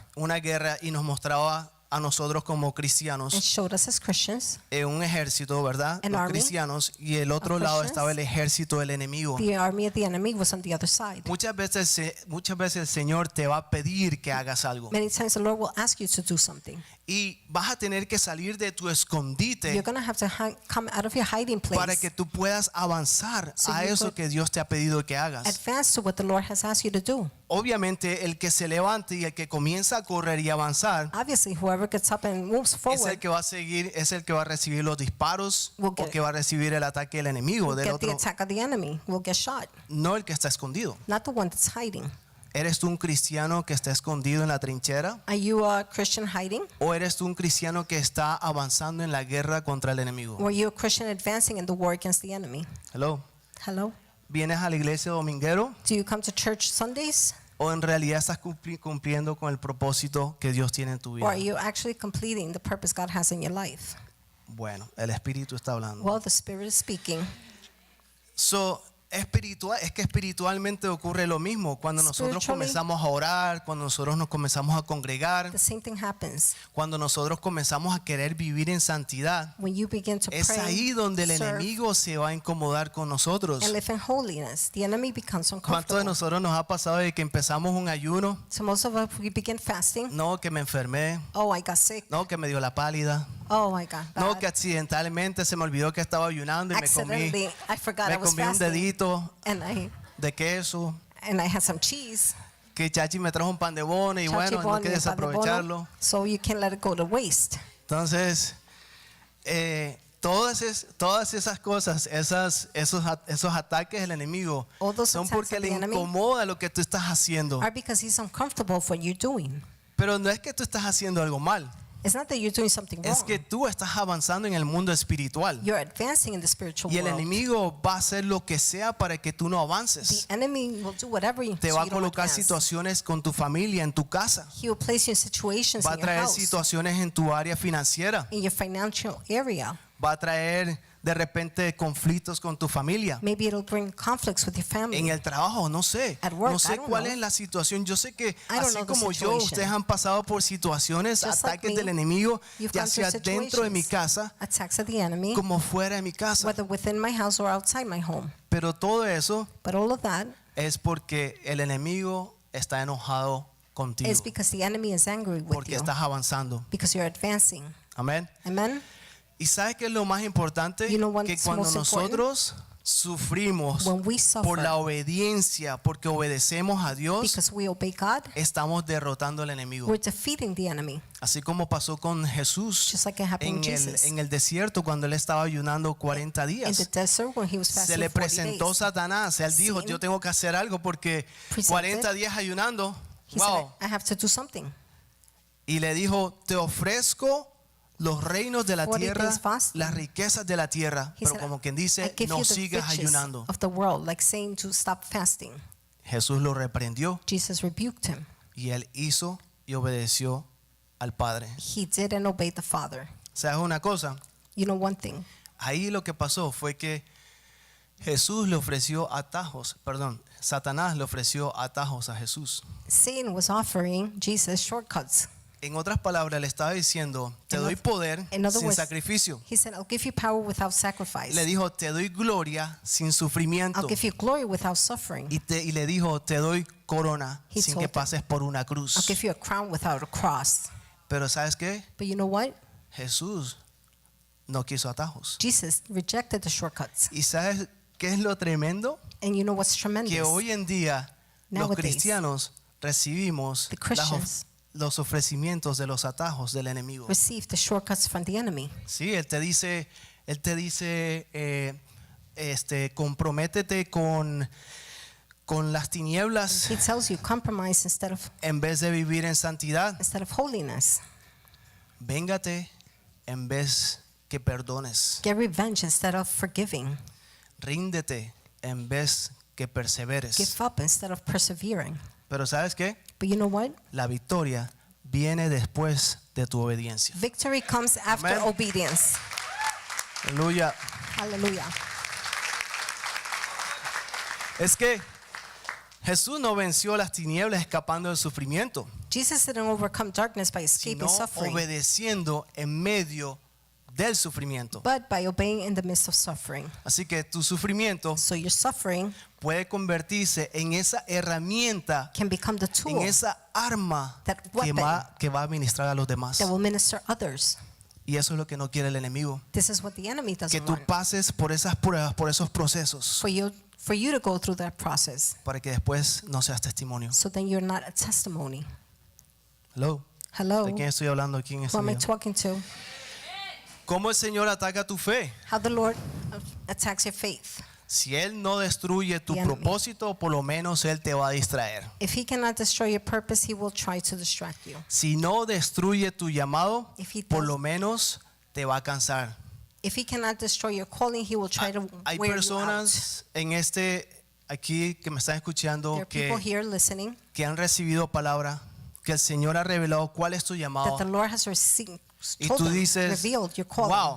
Speaker 1: y nos mostraba a nosotros como
Speaker 2: and
Speaker 1: cristianos
Speaker 2: showed us as Christians.
Speaker 1: un ejército, ¿verdad?
Speaker 2: An
Speaker 1: Los
Speaker 2: army
Speaker 1: cristianos, y el otro
Speaker 2: of
Speaker 1: lado
Speaker 2: Christians.
Speaker 1: estaba el ejército del enemigo.
Speaker 2: The army of the enemy was on the other side.
Speaker 1: Muchas veces el Señor te va a pedir que hagas algo
Speaker 2: Many times the Lord will ask you to do something.
Speaker 1: y vas a tener que salir de tu escondite
Speaker 2: You're going to have to come out of your hiding
Speaker 1: para
Speaker 2: place,
Speaker 1: que tú puedas avanzar
Speaker 2: So
Speaker 1: a
Speaker 2: you
Speaker 1: eso
Speaker 2: could
Speaker 1: que Dios te ha pedido que hagas.
Speaker 2: advance to what the Lord has asked you to do.
Speaker 1: Obviamente el que se levante y el que comienza a correr y avanzar
Speaker 2: Obviously, whoever gets up and moves
Speaker 1: es el
Speaker 2: forward
Speaker 1: que va a seguir, es el que va a recibir los disparos
Speaker 2: Will
Speaker 1: o
Speaker 2: get-
Speaker 1: que va a recibir el ataque del enemigo,
Speaker 2: will
Speaker 1: del
Speaker 2: get the
Speaker 1: otro,
Speaker 2: attack of the enemy, will get shot,
Speaker 1: no el que está escondido.
Speaker 2: not the one that's hiding.
Speaker 1: ¿Eres tú un cristiano que está escondido en la trinchera?
Speaker 2: Are you a Christian hiding?
Speaker 1: ¿O eres tú un cristiano que está avanzando en la guerra contra el enemigo?
Speaker 2: Or are you a Christian advancing in the war against the enemy?
Speaker 1: Hello.
Speaker 2: Hello?
Speaker 1: ¿Vienes a la iglesia dominguero?
Speaker 2: Do you come to church Sundays?
Speaker 1: ¿O en realidad estás cumpliendo con el propósito que Dios tiene en tu
Speaker 2: Or
Speaker 1: vida?
Speaker 2: are you actually completing the purpose God has in your life?
Speaker 1: Bueno, el Espíritu está hablando.
Speaker 2: Well, the Spirit is speaking.
Speaker 1: Es que espiritualmente ocurre lo mismo. Cuando nosotros
Speaker 2: Spiritually-
Speaker 1: comenzamos a orar, cuando nosotros nos comenzamos a congregar,
Speaker 2: The same thing happens
Speaker 1: cuando nosotros comenzamos a querer vivir en santidad,
Speaker 2: when you begin to
Speaker 1: es ahí
Speaker 2: pray,
Speaker 1: donde el
Speaker 2: serve,
Speaker 1: enemigo se va a incomodar con nosotros.
Speaker 2: and live in holiness. The enemy becomes
Speaker 1: ¿Cuántos de
Speaker 2: uncomfortable.
Speaker 1: nosotros nos ha pasado de que empezamos un ayuno?
Speaker 2: So most of us, we begin fasting.
Speaker 1: No, que me enfermé.
Speaker 2: Oh, I got sick.
Speaker 1: No, que me dio la pálida.
Speaker 2: Oh, I got
Speaker 1: No,
Speaker 2: bad.
Speaker 1: que accidentalmente se me olvidó que estaba ayunando y
Speaker 2: Accidentally, I forgot I
Speaker 1: me
Speaker 2: was
Speaker 1: comí un
Speaker 2: fasting,
Speaker 1: dedito
Speaker 2: and
Speaker 1: de queso.
Speaker 2: I had some cheese.
Speaker 1: Que Chachi me trajo un pan de bono y bueno, no
Speaker 2: Chachi
Speaker 1: hay que
Speaker 2: bone, pan de bono.
Speaker 1: desaprovecharlo.
Speaker 2: So you can't let it go to waste.
Speaker 1: Entonces, todas esas cosas, esos ataques del enemigo
Speaker 2: All those
Speaker 1: son
Speaker 2: attacks
Speaker 1: porque
Speaker 2: of
Speaker 1: le
Speaker 2: the enemy
Speaker 1: incomoda lo que tú estás haciendo.
Speaker 2: Are because he's uncomfortable with what you're doing.
Speaker 1: Pero no es que tú estás haciendo algo mal,
Speaker 2: It's not that you're doing something
Speaker 1: es
Speaker 2: wrong.
Speaker 1: que tú estás avanzando en el mundo espiritual.
Speaker 2: You're advancing in the spiritual
Speaker 1: Y el
Speaker 2: world.
Speaker 1: enemigo va a hacer lo que sea para que tú no avances.
Speaker 2: The enemy will do whatever
Speaker 1: Te
Speaker 2: so
Speaker 1: va a
Speaker 2: you don't
Speaker 1: colocar
Speaker 2: advance.
Speaker 1: situaciones con tu familia, en tu casa.
Speaker 2: He will place you in situations
Speaker 1: Va a
Speaker 2: in your
Speaker 1: traer
Speaker 2: house,
Speaker 1: situaciones en tu área financiera.
Speaker 2: in your financial area.
Speaker 1: Va a traer de repente conflictos con tu familia.
Speaker 2: Maybe it'll bring conflicts with your family.
Speaker 1: En el trabajo, no sé.
Speaker 2: At work,
Speaker 1: No
Speaker 2: I
Speaker 1: sé
Speaker 2: don't
Speaker 1: cuál
Speaker 2: know.
Speaker 1: es la situación. Yo sé que
Speaker 2: I don't
Speaker 1: así
Speaker 2: know the
Speaker 1: como yo,
Speaker 2: situation.
Speaker 1: ustedes han pasado por situaciones,
Speaker 2: Just like
Speaker 1: ataques
Speaker 2: me,
Speaker 1: del enemigo,
Speaker 2: You've
Speaker 1: ya
Speaker 2: gone through
Speaker 1: sea dentro de mi
Speaker 2: situations,
Speaker 1: casa
Speaker 2: attacks of the enemy,
Speaker 1: como fuera de mi casa.
Speaker 2: whether within my house or outside my home.
Speaker 1: Pero todo eso
Speaker 2: But all of that
Speaker 1: es porque el enemigo está enojado contigo.
Speaker 2: is because the enemy is angry with
Speaker 1: Porque
Speaker 2: you,
Speaker 1: estás avanzando.
Speaker 2: because you're advancing.
Speaker 1: Amén.
Speaker 2: Amen?
Speaker 1: ¿Y sabes qué es lo más importante?
Speaker 2: You know what's
Speaker 1: Que cuando
Speaker 2: most important?
Speaker 1: nosotros sufrimos
Speaker 2: When we
Speaker 1: por
Speaker 2: suffer
Speaker 1: la obediencia, porque obedecemos a Dios,
Speaker 2: because we obey God,
Speaker 1: estamos derrotando al enemigo.
Speaker 2: we're defeating the enemy.
Speaker 1: Así como pasó con Jesús
Speaker 2: Just like it happened with Jesus.
Speaker 1: en el desierto cuando él estaba ayunando 40
Speaker 2: In the
Speaker 1: días.
Speaker 2: desert when he was
Speaker 1: Se
Speaker 2: fasting
Speaker 1: le
Speaker 2: 40
Speaker 1: presentó
Speaker 2: days,
Speaker 1: Satanás. Él dijo,
Speaker 2: Sin.
Speaker 1: yo tengo que hacer algo porque
Speaker 2: Presented.
Speaker 1: 40 días ayunando.
Speaker 2: he
Speaker 1: Wow.
Speaker 2: said, I have to do something.
Speaker 1: Y le dijo, te ofrezco los reinos de la
Speaker 2: 40
Speaker 1: tierra,
Speaker 2: days fasting.
Speaker 1: las riquezas de la tierra.
Speaker 2: He
Speaker 1: Pero
Speaker 2: said,
Speaker 1: como quien
Speaker 2: I
Speaker 1: dice,
Speaker 2: give
Speaker 1: no
Speaker 2: you the
Speaker 1: sigas
Speaker 2: riches
Speaker 1: ayunando.
Speaker 2: of the world, like saying to stop fasting.
Speaker 1: Jesús lo reprendió
Speaker 2: Jesus rebuked him.
Speaker 1: y él hizo y obedeció al Padre.
Speaker 2: He did and obeyed the Father.
Speaker 1: ¿Sabes una cosa?
Speaker 2: You know one thing.
Speaker 1: Ahí lo que pasó fue que Jesús le ofreció atajos, perdón, Satanás le ofreció atajos a Jesús.
Speaker 2: Satan was offering Jesus shortcuts.
Speaker 1: En otras palabras, le estaba diciendo, te doy poder
Speaker 2: in other
Speaker 1: sin
Speaker 2: words,
Speaker 1: sacrificio.
Speaker 2: He said, I'll give you power without sacrifice.
Speaker 1: Le dijo, te doy gloria sin sufrimiento.
Speaker 2: I'll give you glory without suffering.
Speaker 1: Y le dijo, te doy corona
Speaker 2: He
Speaker 1: sin
Speaker 2: told
Speaker 1: que
Speaker 2: him,
Speaker 1: pases por una cruz.
Speaker 2: I'll give you a crown without a cross.
Speaker 1: Pero ¿sabes qué?
Speaker 2: But you know what?
Speaker 1: Jesús no quiso atajos.
Speaker 2: Jesus rejected the shortcuts.
Speaker 1: ¿Y sabes qué es lo tremendo?
Speaker 2: And you know what's tremendous?
Speaker 1: Que hoy en día los
Speaker 2: Nowadays,
Speaker 1: cristianos recibimos
Speaker 2: the Christians
Speaker 1: los ofrecimientos de los atajos del enemigo.
Speaker 2: receive the shortcuts from the enemy.
Speaker 1: Sí, él te dice, comprométete con las tinieblas
Speaker 2: He tells you compromise
Speaker 1: en vez de vivir en santidad.
Speaker 2: instead of holiness.
Speaker 1: Véngate en vez que perdones.
Speaker 2: Get revenge instead of forgiving.
Speaker 1: Ríndete en vez que perseveres.
Speaker 2: Give up instead of persevering.
Speaker 1: Pero ¿sabes qué?
Speaker 2: But you know what?
Speaker 1: La victoria viene después de tu obediencia.
Speaker 2: Victory comes after
Speaker 1: Amen.
Speaker 2: obedience.
Speaker 1: Aleluya.
Speaker 2: Hallelujah.
Speaker 1: Es que Jesús no venció las tinieblas escapando del sufrimiento,
Speaker 2: Jesus didn't overcome darkness by escaping
Speaker 1: sino
Speaker 2: suffering,
Speaker 1: obedeciendo en medio del sufrimiento.
Speaker 2: but by obeying in the midst of suffering.
Speaker 1: Así que tu sufrimiento
Speaker 2: So your suffering
Speaker 1: puede convertirse en esa herramienta,
Speaker 2: can become the
Speaker 1: en
Speaker 2: tool
Speaker 1: esa arma
Speaker 2: That
Speaker 1: que
Speaker 2: weapon
Speaker 1: va a ministrar a los demás.
Speaker 2: that will minister others.
Speaker 1: Y eso es lo que no quiere el enemigo.
Speaker 2: This is what the enemy
Speaker 1: Que
Speaker 2: doesn't
Speaker 1: tú
Speaker 2: want.
Speaker 1: pases por esas pruebas, por esos procesos,
Speaker 2: For you to go through that process,
Speaker 1: para que después no seas testimonio.
Speaker 2: so then you're not a testimony.
Speaker 1: Hello.
Speaker 2: Hello,
Speaker 1: ¿De quién estoy hablando aquí en este
Speaker 2: who am I
Speaker 1: video?
Speaker 2: talking to?
Speaker 1: ¿Cómo el Señor ataca tu fe?
Speaker 2: How the Lord attacks your faith.
Speaker 1: Si Él no destruye tu
Speaker 2: The enemy.
Speaker 1: propósito, por lo menos Él te va a distraer.
Speaker 2: If he cannot destroy your purpose, he will try to distract you.
Speaker 1: Si no destruye tu llamado,
Speaker 2: If he
Speaker 1: por
Speaker 2: does-
Speaker 1: lo menos te va a cansar.
Speaker 2: If he cannot destroy your calling, he will try to
Speaker 1: Hay
Speaker 2: wear you out.
Speaker 1: personas en aquí que me están
Speaker 2: There
Speaker 1: escuchando
Speaker 2: are people
Speaker 1: que
Speaker 2: here listening
Speaker 1: han recibido palabra, que el Señor ha revelado cuál es tu
Speaker 2: that
Speaker 1: llamado.
Speaker 2: the Lord has received,
Speaker 1: Y
Speaker 2: told
Speaker 1: tú
Speaker 2: them,
Speaker 1: dices,
Speaker 2: revealed your calling.
Speaker 1: wow,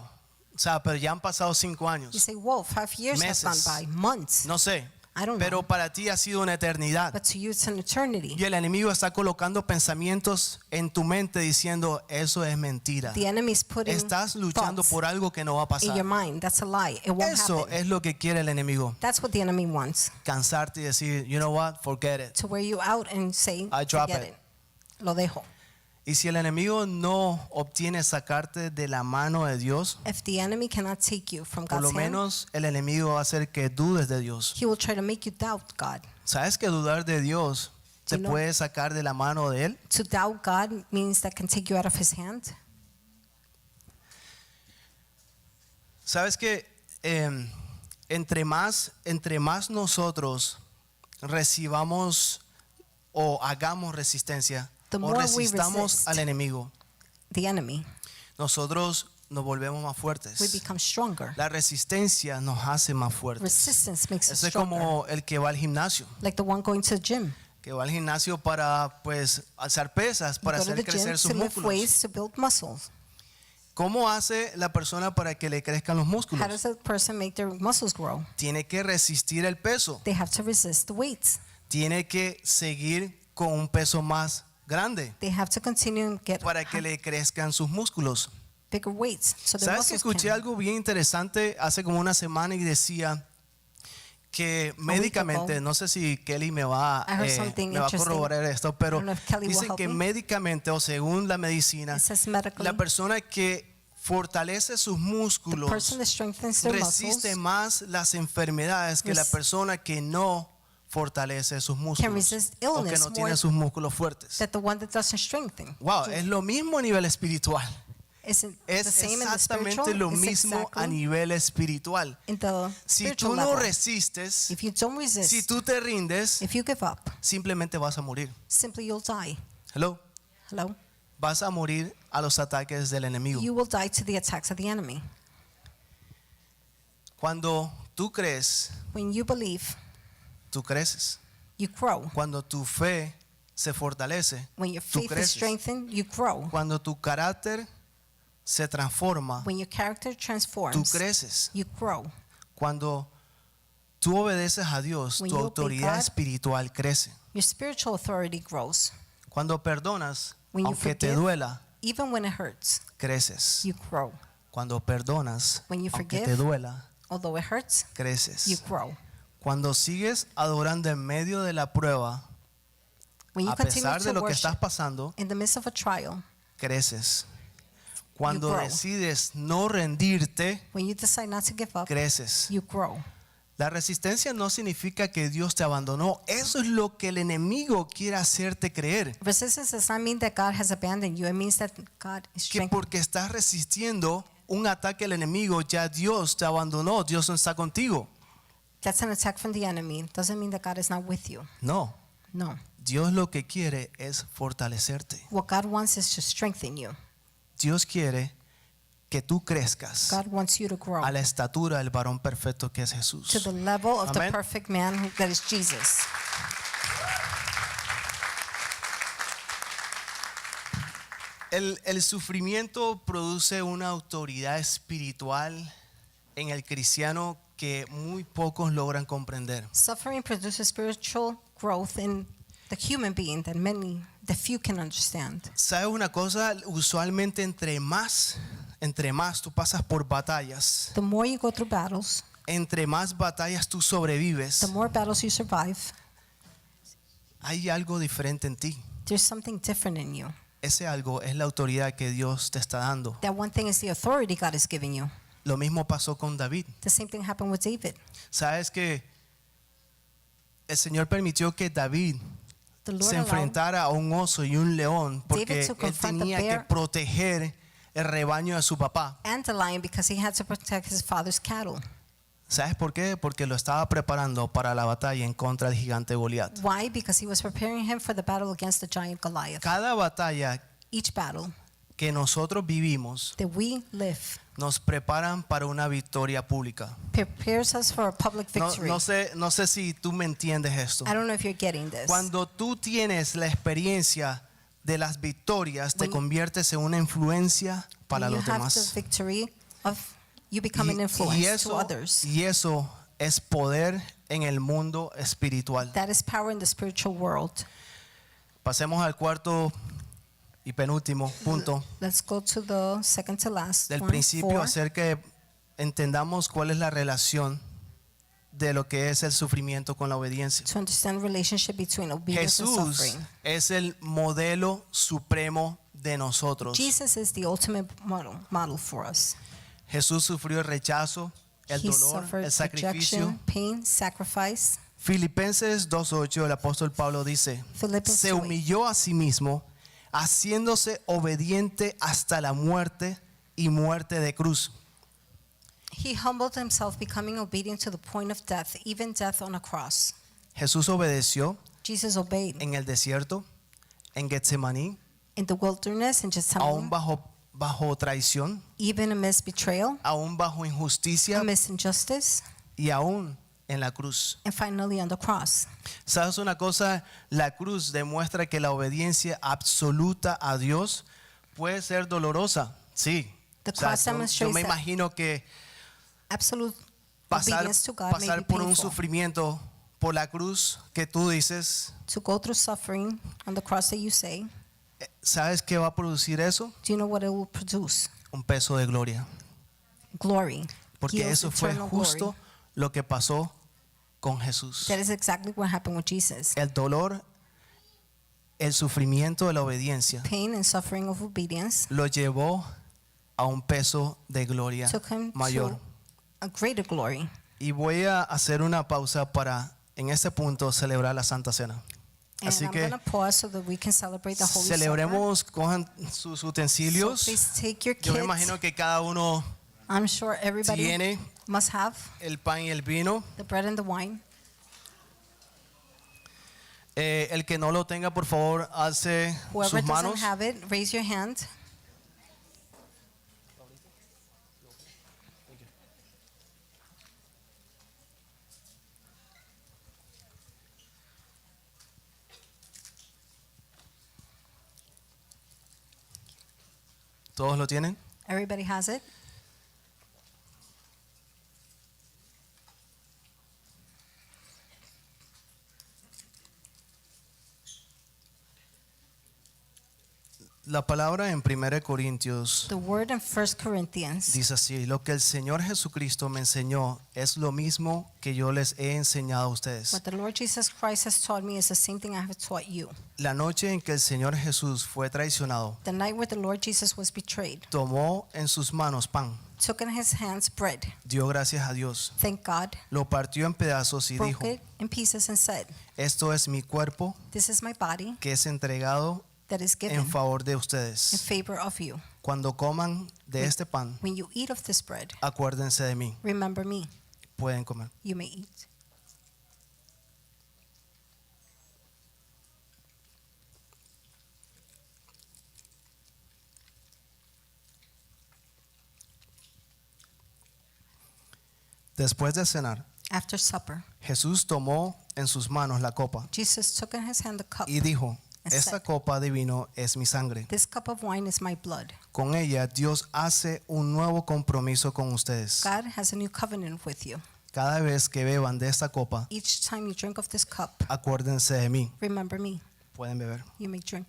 Speaker 1: o sea, pero ya han pasado 5 años.
Speaker 2: You say, whoa, 5 years have
Speaker 1: Meses.
Speaker 2: gone by, months.
Speaker 1: No sé,
Speaker 2: I don't
Speaker 1: pero
Speaker 2: know.
Speaker 1: para ti ha sido una eternidad.
Speaker 2: But to you, it's an eternity.
Speaker 1: Y el enemigo está colocando pensamientos en tu mente diciendo, eso es mentira.
Speaker 2: The enemy is putting
Speaker 1: Estás luchando
Speaker 2: thoughts
Speaker 1: por algo que no va a
Speaker 2: in your
Speaker 1: pasar.
Speaker 2: mind. That's a lie. It won't
Speaker 1: Eso
Speaker 2: happen.
Speaker 1: es lo que quiere el enemigo.
Speaker 2: That's what the enemy wants.
Speaker 1: Cansarte y decir, you know what, forget it.
Speaker 2: To wear you out and say,
Speaker 1: I drop
Speaker 2: forget
Speaker 1: it.
Speaker 2: it. Lo dejo.
Speaker 1: Y si el enemigo no obtiene sacarte de la mano de Dios,
Speaker 2: If the enemy cannot take you from
Speaker 1: por lo
Speaker 2: God's hand,
Speaker 1: menos el enemigo va a hacer que dudes de Dios.
Speaker 2: he will try to make you doubt God.
Speaker 1: ¿Sabes que dudar de Dios te
Speaker 2: You know-
Speaker 1: puede sacar de la mano de Él?
Speaker 2: To doubt God means that can take you out of his hand.
Speaker 1: ¿Sabes que entre más nosotros recibamos o hagamos resistencia
Speaker 2: The
Speaker 1: o
Speaker 2: more we
Speaker 1: resistamos
Speaker 2: resist
Speaker 1: al enemigo,
Speaker 2: the enemy,
Speaker 1: nosotros nos volvemos más
Speaker 2: we
Speaker 1: fuertes?
Speaker 2: become stronger.
Speaker 1: La resistencia nos hace más fuertes.
Speaker 2: Resistance makes us
Speaker 1: Eso es
Speaker 2: stronger.
Speaker 1: como el que va al gimnasio,
Speaker 2: Like the one going to the gym.
Speaker 1: que va al gimnasio para pues alzar pesas, para
Speaker 2: You go to
Speaker 1: hacer
Speaker 2: the gym
Speaker 1: crecer sus
Speaker 2: to lift
Speaker 1: músculos.
Speaker 2: weights to build muscles.
Speaker 1: ¿Cómo hace la persona para que le crezcan los
Speaker 2: How
Speaker 1: músculos?
Speaker 2: does a person make their muscles grow?
Speaker 1: Tiene que resistir el peso.
Speaker 2: They have to resist the weights.
Speaker 1: Tiene que seguir con un peso más grande
Speaker 2: They have to continue and get
Speaker 1: para que le crezcan sus músculos.
Speaker 2: bigger weights so their
Speaker 1: ¿Sabes que
Speaker 2: muscles
Speaker 1: escuché
Speaker 2: can.
Speaker 1: algo bien interesante hace como una semana y decía que médicamente, no sé si Kelly me va
Speaker 2: I heard something
Speaker 1: a
Speaker 2: interesting.
Speaker 1: corroborar esto,
Speaker 2: I
Speaker 1: pero
Speaker 2: don't know if Kelly will
Speaker 1: dicen
Speaker 2: help
Speaker 1: que
Speaker 2: me.
Speaker 1: médicamente o según la medicina,
Speaker 2: It says medically,
Speaker 1: la persona que fortalece sus
Speaker 2: the
Speaker 1: músculos
Speaker 2: person that strengthens their
Speaker 1: resiste
Speaker 2: muscles
Speaker 1: más las enfermedades que la
Speaker 2: Res-
Speaker 1: persona que no fortalece sus músculos
Speaker 2: resist
Speaker 1: o que
Speaker 2: illness
Speaker 1: no
Speaker 2: more
Speaker 1: tiene sus músculos fuertes.
Speaker 2: that the one that doesn't strengthen.
Speaker 1: Wow, es lo mismo a nivel espiritual.
Speaker 2: Isn't
Speaker 1: Es
Speaker 2: the same in the
Speaker 1: exactamente
Speaker 2: spiritual?
Speaker 1: lo
Speaker 2: It's
Speaker 1: mismo a
Speaker 2: exactly
Speaker 1: nivel espiritual.
Speaker 2: in the
Speaker 1: Si
Speaker 2: spiritual
Speaker 1: tú no
Speaker 2: level.
Speaker 1: resistes,
Speaker 2: If you don't resist,
Speaker 1: si tú te rindes,
Speaker 2: if you give up,
Speaker 1: simplemente vas a morir.
Speaker 2: simply you'll die.
Speaker 1: Hello.
Speaker 2: Hello?
Speaker 1: Vas a morir a los ataques del enemigo.
Speaker 2: You will die to the attacks of the enemy.
Speaker 1: Cuando tú crees,
Speaker 2: When you believe,
Speaker 1: tú creces.
Speaker 2: you grow.
Speaker 1: Cuando tu fe se fortalece,
Speaker 2: When your
Speaker 1: tú
Speaker 2: faith is
Speaker 1: creces.
Speaker 2: strengthened, you grow.
Speaker 1: Cuando tu carácter se transforma,
Speaker 2: When your character
Speaker 1: tú
Speaker 2: transforms,
Speaker 1: creces.
Speaker 2: you grow.
Speaker 1: Cuando tú obedeces a Dios,
Speaker 2: When
Speaker 1: tu
Speaker 2: you obey
Speaker 1: autoridad
Speaker 2: God,
Speaker 1: espiritual crece.
Speaker 2: Your spiritual authority grows.
Speaker 1: Cuando perdonas,
Speaker 2: When you
Speaker 1: aunque te
Speaker 2: forgive,
Speaker 1: duela,
Speaker 2: Even when it hurts,
Speaker 1: creces.
Speaker 2: you grow.
Speaker 1: Cuando perdonas,
Speaker 2: When you
Speaker 1: aunque
Speaker 2: forgive,
Speaker 1: te duela,
Speaker 2: Although it hurts, you
Speaker 1: creces.
Speaker 2: grow.
Speaker 1: Cuando sigues adorando en medio de la prueba,
Speaker 2: When you
Speaker 1: a
Speaker 2: continue
Speaker 1: pesar de
Speaker 2: to
Speaker 1: lo que estás
Speaker 2: worship
Speaker 1: pasando,
Speaker 2: in the midst of a trial,
Speaker 1: creces. Cuando
Speaker 2: grow.
Speaker 1: decides no rendirte,
Speaker 2: when you decide not to give up,
Speaker 1: creces.
Speaker 2: you grow.
Speaker 1: La resistencia no significa que Dios te abandonó. Eso es lo que el enemigo quiere hacerte creer.
Speaker 2: Resistance does not mean that God has abandoned you. It means that God is
Speaker 1: Que
Speaker 2: strengthening.
Speaker 1: porque estás resistiendo un ataque del enemigo, ya Dios te abandonó. Dios no está contigo.
Speaker 2: That's an attack from the enemy. It doesn't mean that God is not with you.
Speaker 1: No.
Speaker 2: No.
Speaker 1: Dios lo que quiere es fortalecerte.
Speaker 2: What God wants is to strengthen you.
Speaker 1: Dios quiere que tú crezcas
Speaker 2: God wants you to grow
Speaker 1: a la estatura del varón perfecto que es
Speaker 2: to
Speaker 1: Jesús.
Speaker 2: the level of
Speaker 1: Amen.
Speaker 2: the perfect man that is Jesus.
Speaker 1: El sufrimiento produce una autoridad espiritual en el cristiano que muy pocos logran comprender.
Speaker 2: Suffering produces spiritual growth in the human being that few can understand.
Speaker 1: ¿Sabes una cosa? Usualmente entre más tú pasas por batallas,
Speaker 2: The more you go through battles,
Speaker 1: entre más batallas tú sobrevives,
Speaker 2: the more battles you survive,
Speaker 1: hay algo diferente en ti.
Speaker 2: there's something different in you.
Speaker 1: Ese algo es la autoridad que Dios te está dando.
Speaker 2: That one thing is the authority God is giving you.
Speaker 1: Lo mismo pasó con David.
Speaker 2: The same thing happened with David.
Speaker 1: ¿Sabes que el Señor permitió que David
Speaker 2: The Lord
Speaker 1: se
Speaker 2: allowed
Speaker 1: enfrentara a un oso y un león porque
Speaker 2: David to
Speaker 1: él
Speaker 2: confront the
Speaker 1: tenía que
Speaker 2: bear
Speaker 1: proteger el rebaño de su papá?
Speaker 2: and the lion because he had to protect his father's cattle.
Speaker 1: ¿Sabes por qué? Porque lo estaba preparando para la batalla en contra del gigante Goliat.
Speaker 2: Why? Because he was preparing him for the battle against the giant Goliath.
Speaker 1: Cada batalla
Speaker 2: Each battle
Speaker 1: que nosotros vivimos
Speaker 2: that we live
Speaker 1: nos preparan para una victoria pública.
Speaker 2: prepares us for a public
Speaker 1: No,
Speaker 2: victory.
Speaker 1: no sé si tú me entiendes esto.
Speaker 2: I don't know if you're getting this.
Speaker 1: Cuando tú tienes la experiencia de las victorias, te
Speaker 2: When-
Speaker 1: conviertes en una influencia para
Speaker 2: When you
Speaker 1: los
Speaker 2: have
Speaker 1: demás.
Speaker 2: the victory of you become an influence to others.
Speaker 1: Y eso es poder en el mundo espiritual.
Speaker 2: That is power in the spiritual world.
Speaker 1: Pasemos al cuarto y penúltimo punto
Speaker 2: Let's go to the second to last
Speaker 1: del
Speaker 2: one,
Speaker 1: principio,
Speaker 2: 4.
Speaker 1: hacer que entendamos cuál es la relación de lo que es el sufrimiento con la obediencia.
Speaker 2: To understand the relationship between obedience and
Speaker 1: Jesús
Speaker 2: suffering.
Speaker 1: es el modelo supremo de nosotros.
Speaker 2: Jesus is the ultimate model for us.
Speaker 1: Jesús sufrió el rechazo, el
Speaker 2: He
Speaker 1: dolor,
Speaker 2: suffered
Speaker 1: el sacrificio.
Speaker 2: rejection, pain, sacrifice.
Speaker 1: Filipenses 2:8, el apóstol Pablo dice:
Speaker 2: Philippians
Speaker 1: se
Speaker 2: 2:8.
Speaker 1: humilló a sí mismo, haciéndose obediente hasta la muerte y muerte de cruz.
Speaker 2: He humbled himself, becoming obedient to the point of death, even death on a cross.
Speaker 1: Jesús obedeció
Speaker 2: Jesus obeyed
Speaker 1: en el desierto, en Getsemaní,
Speaker 2: in the wilderness and
Speaker 1: aún
Speaker 2: Gethsemane,
Speaker 1: bajo traición,
Speaker 2: even amidst betrayal,
Speaker 1: aún bajo injusticia
Speaker 2: amidst injustice,
Speaker 1: y aún en la cruz.
Speaker 2: and finally on the cross.
Speaker 1: ¿Sabes una cosa? La cruz demuestra que la obediencia absoluta a Dios puede ser dolorosa. Sí.
Speaker 2: The
Speaker 1: O sea,
Speaker 2: cross
Speaker 1: yo
Speaker 2: demonstrates
Speaker 1: me
Speaker 2: that
Speaker 1: imagino que
Speaker 2: absolute
Speaker 1: pasar
Speaker 2: obedience to God may be
Speaker 1: por un
Speaker 2: painful.
Speaker 1: sufrimiento por la cruz que tú dices,
Speaker 2: To go through suffering on the cross that you say,
Speaker 1: ¿sabes qué va a producir eso?
Speaker 2: do you know what it will produce?
Speaker 1: Un peso de gloria.
Speaker 2: Glory.
Speaker 1: Porque
Speaker 2: Yields
Speaker 1: eso fue
Speaker 2: eternal
Speaker 1: justo
Speaker 2: glory.
Speaker 1: lo que pasó con Jesús.
Speaker 2: That is exactly what happened with Jesus.
Speaker 1: El dolor, el sufrimiento de la obediencia
Speaker 2: Pain and suffering of obedience
Speaker 1: lo llevó a un peso de gloria
Speaker 2: took him
Speaker 1: mayor.
Speaker 2: to a greater glory.
Speaker 1: Y voy a hacer una pausa para en este punto celebrar la Santa Cena.
Speaker 2: And
Speaker 1: Así
Speaker 2: I'm
Speaker 1: que
Speaker 2: going to pause so that we can celebrate the Holy
Speaker 1: celebremos, cojan sus
Speaker 2: Supper.
Speaker 1: utensilios.
Speaker 2: So please take your
Speaker 1: Yo me
Speaker 2: kits.
Speaker 1: imagino que cada uno
Speaker 2: I'm sure everybody
Speaker 1: tiene
Speaker 2: must have
Speaker 1: el pan y el vino.
Speaker 2: the bread and the wine.
Speaker 1: El que no lo tenga, por favor, alce
Speaker 2: Whoever
Speaker 1: sus
Speaker 2: doesn't
Speaker 1: manos.
Speaker 2: have it, raise your hand.
Speaker 1: ¿Todos lo tienen?
Speaker 2: Everybody has it.
Speaker 1: La palabra en 1 Corintios
Speaker 2: The word in 1 Corinthians.
Speaker 1: dice así: lo que el Señor Jesucristo me enseñó es lo mismo que yo les he enseñado a ustedes.
Speaker 2: What the Lord Jesus Christ has taught me is the same thing I have taught you.
Speaker 1: La noche en que el Señor Jesús fue traicionado,
Speaker 2: The night where the Lord Jesus was betrayed,
Speaker 1: tomó en sus manos pan,
Speaker 2: took in his hands bread,
Speaker 1: dio gracias a Dios,
Speaker 2: thanked God,
Speaker 1: lo partió en pedazos y
Speaker 2: broke
Speaker 1: dijo:
Speaker 2: it in pieces and said,
Speaker 1: esto es mi cuerpo
Speaker 2: "This is my body
Speaker 1: que es entregado
Speaker 2: that is given
Speaker 1: en favor de
Speaker 2: in
Speaker 1: ustedes.
Speaker 2: favor of you.
Speaker 1: Cuando coman de este pan,
Speaker 2: When you eat of this bread,
Speaker 1: acuérdense de mí."
Speaker 2: remember me."
Speaker 1: Pueden comer.
Speaker 2: You may eat.
Speaker 1: Después de cenar,
Speaker 2: After supper,
Speaker 1: Jesús tomó en sus manos la copa
Speaker 2: Jesus took in his hand the cup
Speaker 1: y dijo:
Speaker 2: and
Speaker 1: esta
Speaker 2: said,
Speaker 1: copa de vino es mi sangre.
Speaker 2: "This cup of wine is my blood."
Speaker 1: Con ella Dios hace un nuevo compromiso con ustedes.
Speaker 2: God has a new covenant with you.
Speaker 1: cada vez que beban de esta copa,
Speaker 2: Each time you drink of this cup,
Speaker 1: acuérdense de mí.
Speaker 2: remember me.
Speaker 1: Pueden beber.
Speaker 2: You may drink.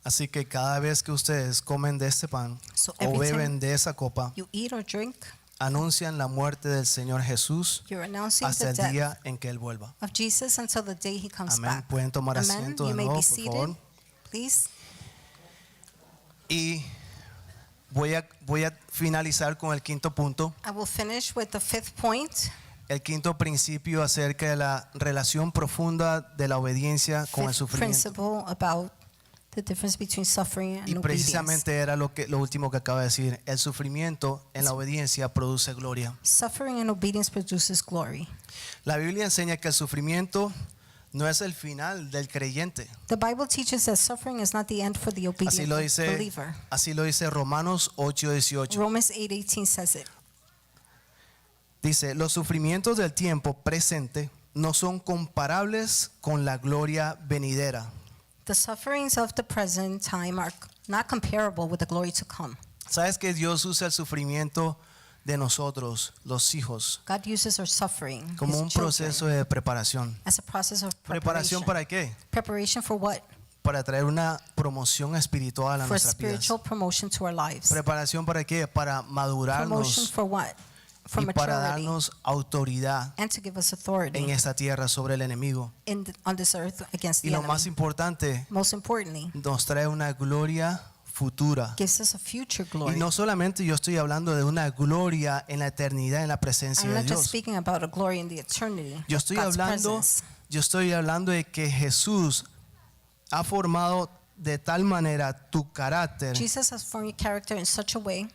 Speaker 1: Así que cada vez que ustedes comen de este pan
Speaker 2: So
Speaker 1: o
Speaker 2: every
Speaker 1: beben de esa copa,
Speaker 2: You eat or drink,
Speaker 1: anuncian la muerte del Señor Jesús
Speaker 2: you're announcing
Speaker 1: hasta
Speaker 2: the
Speaker 1: el
Speaker 2: death
Speaker 1: día en que Él vuelva.
Speaker 2: of Jesus until the day he comes
Speaker 1: Amén.
Speaker 2: back.
Speaker 1: Pueden tomar
Speaker 2: Amen.
Speaker 1: asiento
Speaker 2: You
Speaker 1: de
Speaker 2: may
Speaker 1: nuevo,
Speaker 2: be
Speaker 1: por
Speaker 2: seated,
Speaker 1: favor.
Speaker 2: please.
Speaker 1: Y voy a finalizar con el quinto punto.
Speaker 2: I will finish with the fifth point.
Speaker 1: El quinto principio acerca de la relación profunda de la obediencia con el
Speaker 2: Fifth
Speaker 1: sufrimiento.
Speaker 2: principle about the difference between suffering and
Speaker 1: Y
Speaker 2: obedience.
Speaker 1: precisamente era lo último que acaba de decir. El sufrimiento en la obediencia produce gloria.
Speaker 2: Suffering and obedience produces glory.
Speaker 1: La Biblia enseña que el sufrimiento no es el final del creyente.
Speaker 2: The Bible teaches that suffering is not the end for the
Speaker 1: Así lo
Speaker 2: obedient
Speaker 1: dice,
Speaker 2: believer.
Speaker 1: Romanos 8:18.
Speaker 2: Romans 8:18 says it.
Speaker 1: Dice, los sufrimientos del tiempo presente no son comparables con la gloria venidera.
Speaker 2: The sufferings of the present time are not comparable with the glory to come.
Speaker 1: ¿Sabes que Dios usa el sufrimiento de nosotros, los hijos,
Speaker 2: God uses our suffering,
Speaker 1: como
Speaker 2: his
Speaker 1: un proceso
Speaker 2: children,
Speaker 1: de preparación?
Speaker 2: as a process of
Speaker 1: ¿Preparación
Speaker 2: preparation.
Speaker 1: para qué?
Speaker 2: Preparation for what?
Speaker 1: Para traer una promoción espiritual a
Speaker 2: For
Speaker 1: nuestras vidas.
Speaker 2: spiritual promotion to our lives.
Speaker 1: ¿Preparación para qué? Para
Speaker 2: Promotion
Speaker 1: madurarnos
Speaker 2: for what? For
Speaker 1: y para
Speaker 2: maturity.
Speaker 1: darnos autoridad
Speaker 2: And to give us authority
Speaker 1: en esta tierra sobre el enemigo.
Speaker 2: on this earth against
Speaker 1: Y
Speaker 2: the
Speaker 1: lo más
Speaker 2: enemy.
Speaker 1: importante,
Speaker 2: Most importantly,
Speaker 1: nos trae una gloria futura.
Speaker 2: gives us a future
Speaker 1: Y
Speaker 2: glory.
Speaker 1: no solamente yo estoy hablando de una gloria en la eternidad, en la presencia
Speaker 2: I'm
Speaker 1: de
Speaker 2: not just
Speaker 1: Dios.
Speaker 2: speaking about a glory in the eternity.
Speaker 1: Yo
Speaker 2: of
Speaker 1: estoy
Speaker 2: God's
Speaker 1: hablando,
Speaker 2: presence.
Speaker 1: de que Jesús ha formado de tal manera tu carácter
Speaker 2: Jesus has formed your character in such a way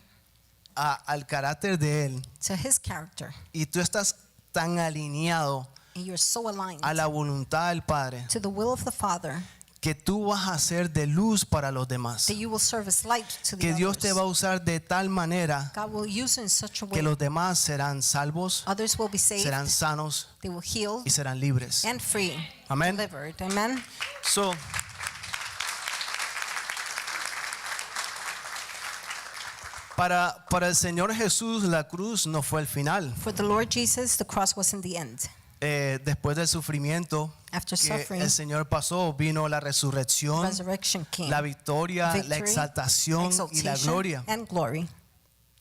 Speaker 1: al carácter de Él,
Speaker 2: to his character,
Speaker 1: y tú estás tan alineado
Speaker 2: and you're so aligned
Speaker 1: a la voluntad del Padre
Speaker 2: to the will of the Father
Speaker 1: que tú vas a ser de luz para los demás.
Speaker 2: that you will serve as light to the
Speaker 1: Que Dios
Speaker 2: others.
Speaker 1: te va a usar de tal manera
Speaker 2: God will use it in such a way
Speaker 1: que los demás serán salvos,
Speaker 2: others will be saved,
Speaker 1: serán sanos
Speaker 2: they will heal
Speaker 1: y serán libres.
Speaker 2: and free,
Speaker 1: Amén.
Speaker 2: delivered. Amen.
Speaker 1: So, para el Señor Jesús la cruz no fue el final.
Speaker 2: For the Lord Jesus, the cross wasn't the end.
Speaker 1: Después del sufrimiento
Speaker 2: After
Speaker 1: que
Speaker 2: suffering,
Speaker 1: el Señor pasó, vino la resurrección,
Speaker 2: resurrection came.
Speaker 1: la victoria, la
Speaker 2: Victory,
Speaker 1: exaltación y la
Speaker 2: exaltation,
Speaker 1: gloria.
Speaker 2: and glory.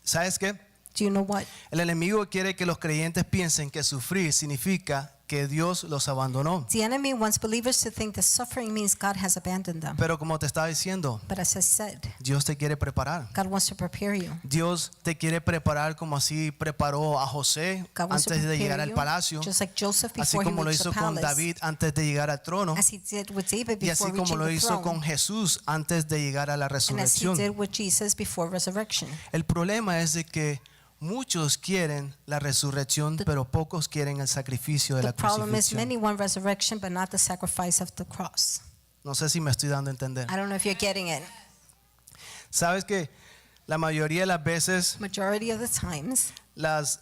Speaker 1: ¿Sabes qué?
Speaker 2: Do you know what?
Speaker 1: El enemigo quiere que los creyentes piensen que sufrir significa que Dios los abandonó.
Speaker 2: The enemy wants believers to think that suffering means God has abandoned them.
Speaker 1: Pero como te estaba diciendo,
Speaker 2: But as I said,
Speaker 1: Dios te quiere preparar.
Speaker 2: God wants to prepare you.
Speaker 1: Dios te quiere preparar como así preparó a José
Speaker 2: God wants to
Speaker 1: antes de llegar
Speaker 2: prepare
Speaker 1: al
Speaker 2: you,
Speaker 1: palacio,
Speaker 2: just like Joseph
Speaker 1: así
Speaker 2: before he
Speaker 1: como lo
Speaker 2: reached the
Speaker 1: hizo con
Speaker 2: palace,
Speaker 1: David antes de llegar al trono,
Speaker 2: as he did with David
Speaker 1: y así
Speaker 2: before
Speaker 1: como
Speaker 2: reaching
Speaker 1: lo
Speaker 2: the
Speaker 1: hizo
Speaker 2: throne,
Speaker 1: con Jesús antes de llegar a la
Speaker 2: and as he
Speaker 1: resurrección.
Speaker 2: did with Jesus before resurrection.
Speaker 1: El problema es de que muchos quieren la resurrección, pero pocos quieren el sacrificio de
Speaker 2: The
Speaker 1: la
Speaker 2: problem is
Speaker 1: crucifixión.
Speaker 2: many want resurrection but not the sacrifice of the cross.
Speaker 1: No sé si me estoy dando a entender.
Speaker 2: I don't know if you're getting it.
Speaker 1: Sabes que la mayoría de las veces
Speaker 2: Majority of the times,
Speaker 1: las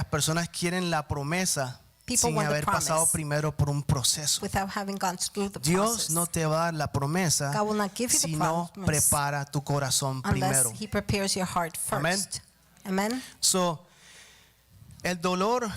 Speaker 1: personas quieren la promesa
Speaker 2: People
Speaker 1: sin
Speaker 2: want the
Speaker 1: haber pasado
Speaker 2: promise.
Speaker 1: primero por un proceso.
Speaker 2: without having gone through the
Speaker 1: Dios
Speaker 2: process,
Speaker 1: no te va a dar la promesa
Speaker 2: God will not give you the
Speaker 1: si no
Speaker 2: promise
Speaker 1: prepara tu corazón
Speaker 2: unless
Speaker 1: primero.
Speaker 2: he prepares your heart
Speaker 1: Amén.
Speaker 2: first. Amen.
Speaker 1: So, el dolor